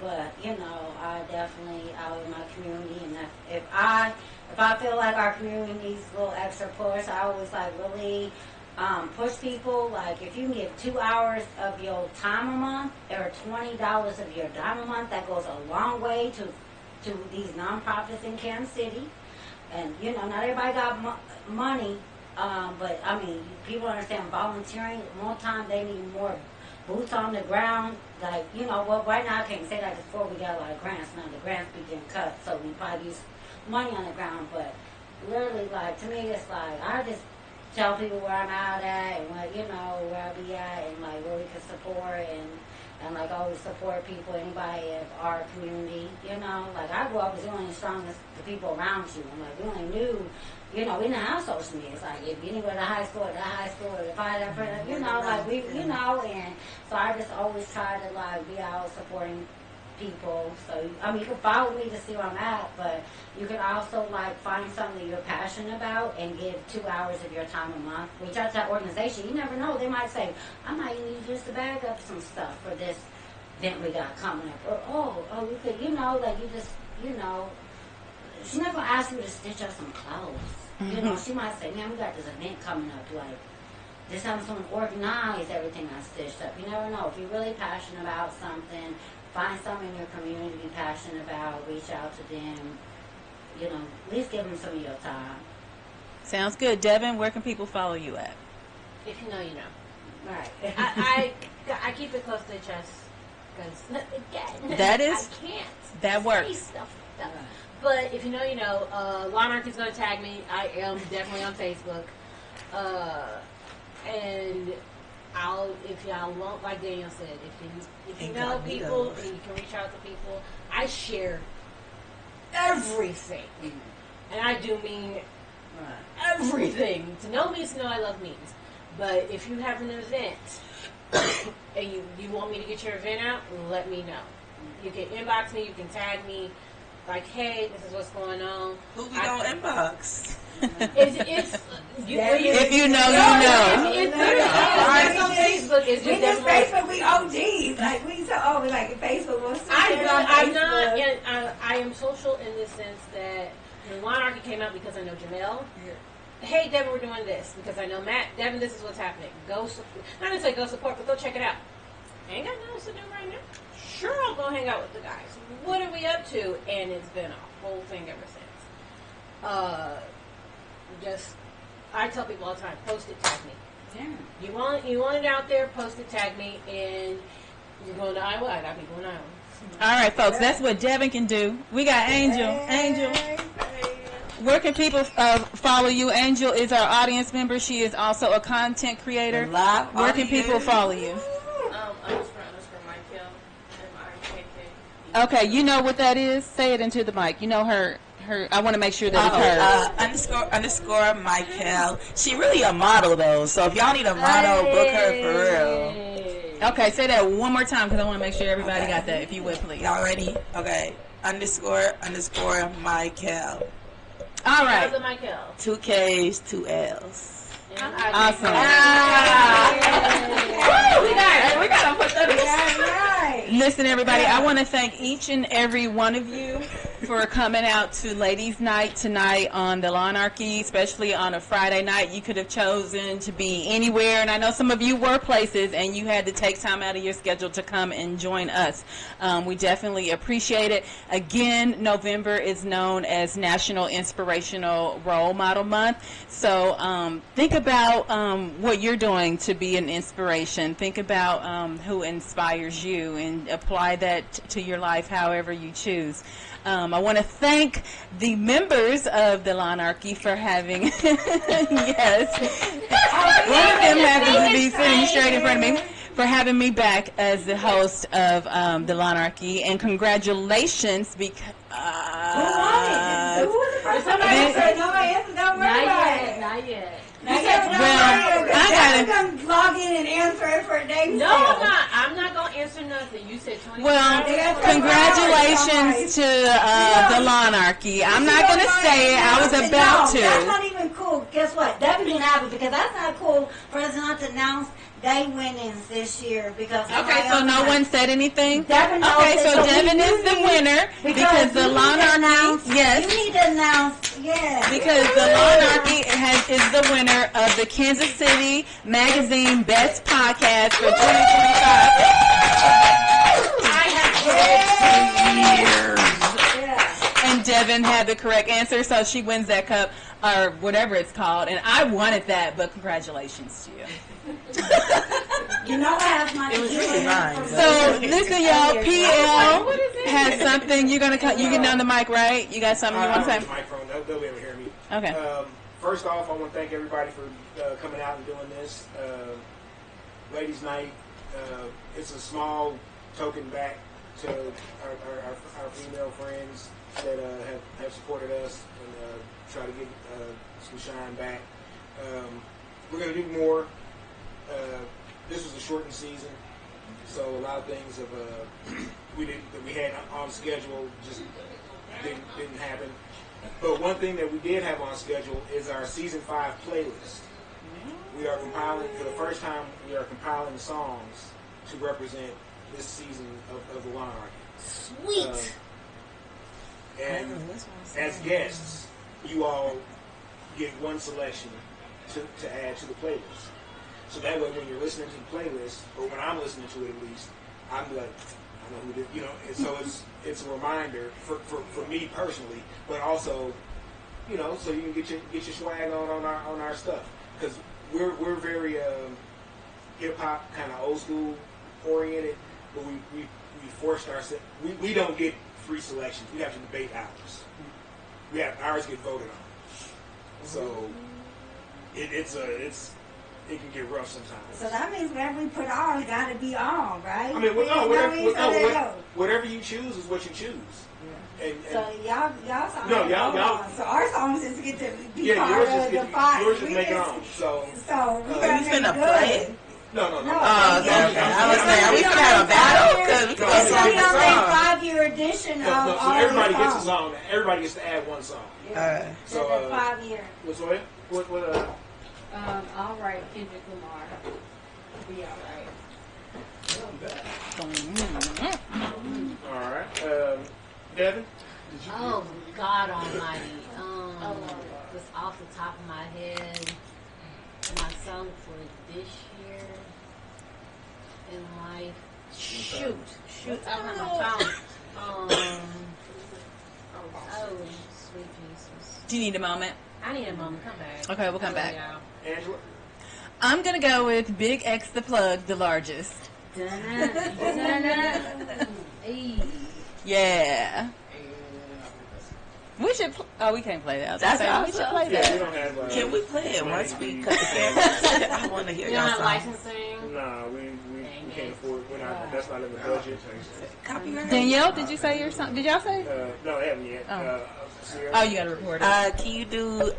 But, you know, I definitely out in my community. And if I feel like our community needs a little extra push, I always like really push people. Like if you can give 2 hours of your time a month or $20 of your dime a month, that goes a long way to these nonprofits in Kansas City. And you know, not everybody got money, but I mean, people understand volunteering. More time, they need more boots on the ground. Like, you know, well, right now I can't say that before we got a lot of grants. Now the grants be getting cut, so we probably use money on the ground. But literally, like, to me, it's like, I just tell people where I'm out at and what, you know, where I be at and like where we can support and like always support people, anybody of our community, you know. Like I grew up as only as strong as the people around you. And like we only knew, you know, we didn't have social media. It's like if you didn't go to high school, if I had a friend, you know, like we, you know, and so I just always try to like be out supporting people. So I mean, you can follow me to see where I'm at, but you can also like find something that you're passionate about and give 2 hours of your time a month. Reach out to that organization. You never know, they might say, I might need you just to bag up some stuff for this event we got coming up. Or you could, you know, like you just, you know, she's not gonna ask you to stitch up some clothes. You know, she might say, man, we got this event coming up, like this having someone organize everything I stitched up. You never know. If you're really passionate about something, find someone in your community to be passionate about, reach out to them, you know, at least give them some of your time. Sounds good. Devin, where can people follow you at? If you know, you know. Right. I keep it close to the chest because again, that is, I can't. That works. Say stuff like that. But if you know, you know. Lawnarchy's going to tag me. I am definitely on Facebook, and if y'all won't, like Daniel said, if you know people and you can reach out to people, I share everything, and I do mean everything. To know means to know I love means. But if you have an event and you want me to get your event out, let me know. You can inbox me, you can tag me, like, hey, this is what's going on. Who we gonna inbox? If you know, you know. It's on Facebook. It's we just Facebook. We OGs. Like we so we like Facebook. I'm not. I am social in the sense that when Lawnarchy came out because I know Jamel. Yeah. Hey, Devin, we're doing this because I know Matt. Devin, this is what's happening. Go support. Not necessarily go support, but go check it out. I ain't got nothing else to do right now. Sure, I'll go hang out with the guys. What are we up to? And it's been a whole thing ever since. I tell people all the time, post it, tag me. Yeah. You want it out there, post it, tag me, and you're going to Iowa. I got people in Iowa. All right, folks, that's what Devin can do. We got Angel. Angel. Where can people follow you? Angel is our audience member. She is also a content creator. Where can people follow you? Okay, you know what that is? Say it into the mic. You know her. I want to make sure that it's her. Underscore Michael. She really a model though, so if y'all need a model, book her for real. Okay, say that one more time because I want to make sure everybody got that. If you would, please. Y'all ready? Okay. Underscore Michael. All right. 2 K's, 2 L's. Awesome. We got to put that in. Listen, everybody, I want to thank each and every one of you for coming out to Ladies' Night tonight on the Lawnarchy, especially on a Friday night. You could have chosen to be anywhere, and I know some of you were places, and you had to take time out of your schedule to come and join us. We definitely appreciate it. Again, November is known as National Inspirational Role Model Month, so think about what you're doing to be an inspiration. Think about who inspires you and apply that to your life however you choose. I want to thank the members of the Lawnarchy for having, yes, one of them happens to be sitting straight in front of me, for having me back as the host of the Lawnarchy, and congratulations because who won it? Who was the first one? Not yet. Well, I gotta log in and answer. answering for Dave. No, I'm not. I'm not gonna answer nothing. You said 20. Well, congratulations to the Lawnarchy. I'm not going to say it. I was about to. That's not even cool. Guess what? Devin didn't have it because that's not cool for us not to announce they winnings this year because. Okay, so no one said anything? Devin knows okay, it, so Devin is the winner because the Lawnarchy, yes. You need to announce, yes. Because the Lawnarchy is the winner of the Kansas City Magazine Best Podcast for 2025. I have years. And Devin had the correct answer, so she wins that cup or whatever it's called. And I wanted that, but congratulations to you. You know I have my. It was really mine. So listen, y'all. PL has something. You're gonna cut. You getting on the mic, right? You got something you want to say? Microphone. They'll be able to hear me. Okay. First off, I want to thank everybody for coming out and doing this. Ladies' Night. It's a small token back to our female friends that have supported us and try to get some shine back. We're going to do more. This was a shortened season, so a lot of things that we had on schedule just didn't happen. But one thing that we did have on schedule is our season 5 playlist. We are compiling for the first time. We are compiling songs to represent this season of the Lawnarchy. Sweet. And as guests, you all get one selection to add to the playlist. So that way, when you're listening to the playlist, or when I'm listening to it at least, I'm like, I know who did, you know. And so it's a reminder for me personally, but also, you know, so you can get your swag on our stuff because we're very hip hop kind of old school oriented, but we forced ourselves. We don't get free selections. We have to debate ours. Ours get voted on. So it can get rough sometimes. So that means wherever we put ours, got to be on, right? I mean, whatever you choose is what you choose. Yeah. And so y'all songs. No, y'all. So our songs just get to be part yours of the fight. Yours just make it on. So we gotta make it good. No. I was saying, are we gonna have a battle? Because we can it's gonna be on their 5-year edition of all so everybody these gets a songs. song. Everybody gets to add one song. Yeah. So 5-year. What? All right, Kendrick Lamar. Be all right. All right. Devin? Oh, God almighty. Just off the top of my head, my song for this year in life. Shoot. I don't have my phone. Oh, sweet Jesus. Do you need a moment? I need a moment. Come back. Okay, we'll come back. Angela? I'm going to go with Big X the Plug, the largest. Yeah. We should. We can't play that. That's awesome. We should play Yeah, that. we don't have. Can we play it once we cut the camera? I want to hear You y'all don't have song. licensing? No, we can't afford. That's not in the budget. Copyright. Danielle, did you say your song? Did y'all say? No, they haven't yet. Oh, you got to record it. Can you do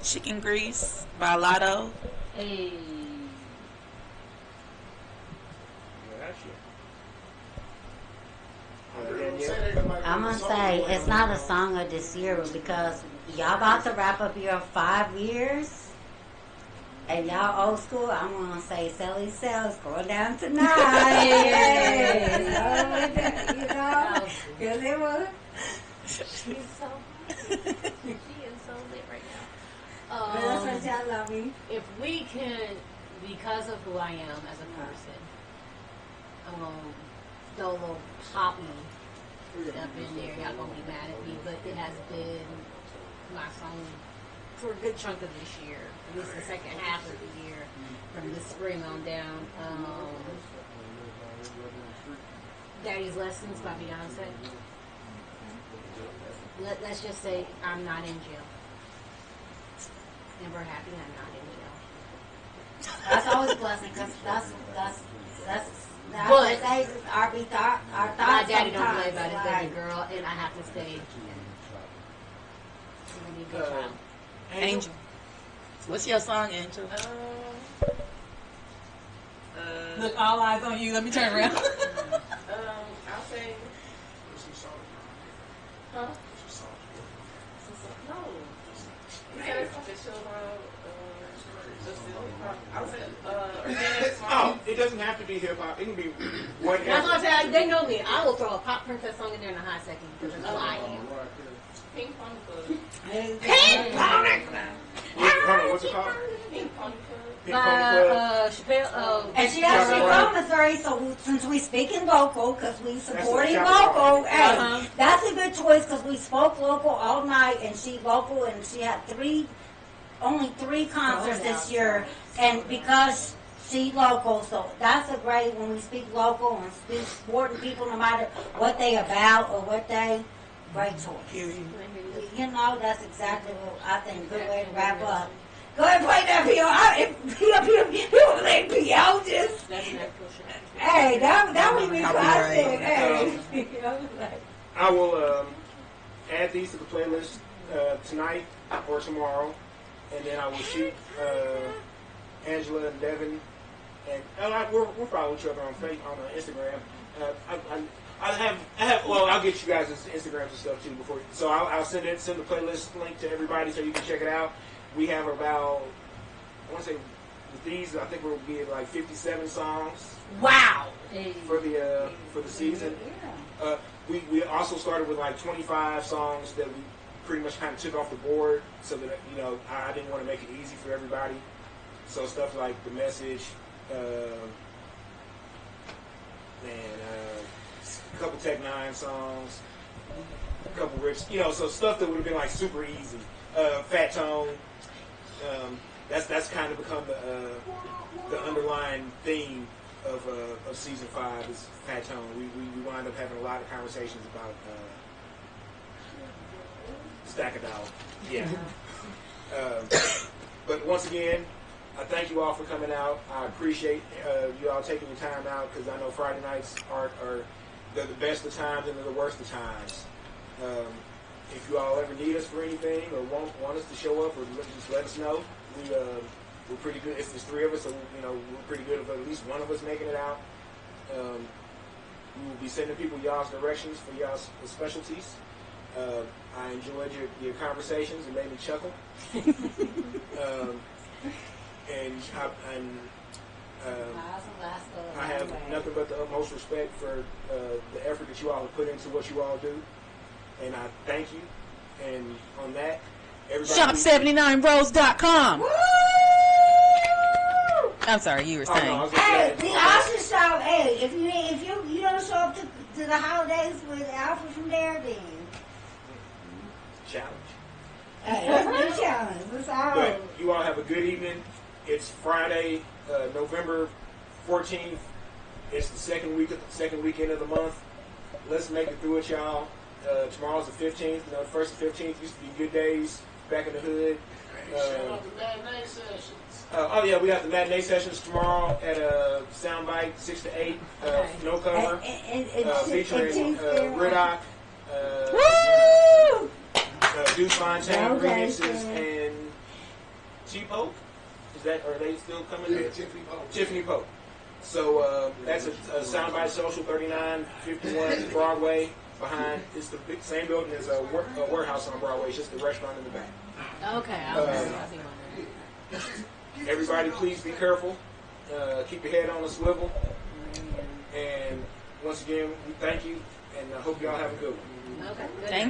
Chicken Grease by Lotto? Hey. I'm gonna say it's not a song of this year, but because y'all about to wrap up your 5 years, and y'all old school, I'm gonna say Sally Sells going down tonight. You know, because it was. She's so she is so lit right now. But that's what y'all love me. If we can, because of who I am as a person, throw a little poppy up in there. Y'all gonna be mad at me, but it has been my song for a good chunk of this year, at least the second half of the year, from this spring on down. Daddy's Lessons by Beyonce. Let's just say I'm not in jail. And we're happy I'm not in jail. That's always a blessing because that's But our thoughts. my daddy don't play about his sometimes, baby girl, and I have to stay. Angel. What's your song, Angel? Look, all eyes on you. Let me turn around. I'll say, huh? No. You said it's official, I'll say, organic song. Oh, it doesn't have to be hip hop. It can be whatever. That's what I'm saying. They know me. I will throw a Pop Princess song in there in a hot second because it's who I am. Ping Pong Club. Ping Pong What's it called? Ping Pong Club. Ping Pong Club. Chappelle. And she actually from Missouri, so since we speaking local, because we supporting That's what local, hey, Uh-huh. that's a good choice because we spoke local all night, and she local, and she had only three concerts this year, and because she local, so that's a great when we speak local and speak supporting people, no matter what they about or what they, great choice. You know, that's exactly what I think. Good way to wrap up. Go ahead and play that people like PO just. That's an actual shit. Hey, that would be I'll be classic. right. Hey. I will add these to the playlist tonight or tomorrow, and then I will shoot Angela and Devin, and we'll follow each other on Instagram. I have. Well, I'll get you guys' Instagrams and stuff too before. So I'll send the playlist link to everybody so you can check it out. We have about, I want to say, with these, I think we'll be at like 57 songs. Wow. For the season. We also started with like 25 songs that we pretty much kind of took off the board, so that I didn't want to make it easy for everybody. So stuff like The Message, a couple Tech Nine songs, a couple Rich, so stuff that would have been like super easy. Fat Tone. That's kind of become the underlying theme of season 5 is Fat Tone. We wind up having a lot of conversations about Stack It Out. Yeah. But once again, I thank you all for coming out. I appreciate you all taking your time out because I know Friday nights are they're the best of times and they're the worst of times. If you all ever need us for anything or want us to show up or just let us know, we're pretty good. It's just 3 of us, so we're pretty good about at least one of us making it out. We will be sending people y'all's directions for y'all's specialties. I enjoyed your conversations. It made me chuckle. I have nothing but the utmost respect for the effort that you all have put into what you all do. And I thank you. And on that, everybody... Shop79rose.com. Woo! I'm sorry, you were saying. No, Hey, the Austin shop. Hey, if you don't show up to the holidays with Alfred from there, then challenge. hey, that's a good challenge. That's all. But you all have a good evening. It's Friday, November 14th. It's the second weekend of the month. Let's make it through it, y'all. Tomorrow's the 15th. The first and 15th used to be good days back in the hood. Oh yeah, we got the matinee sessions tomorrow at Soundbite 6 to 8. No cover, featuring Ridoc, Deuce Fontaine remixes, and T Pope. Are they still coming? Yeah, Tiffany Pope. Tiffany Pope. So that's a Soundbite Social 3951 Broadway. Behind, it's the same building as a warehouse on Broadway. It's just the restaurant in the back. Okay, I'll see one. Everybody, please be careful. Keep your head on a swivel. And once again, we thank you, and I hope y'all have a good one. Okay, good. Thank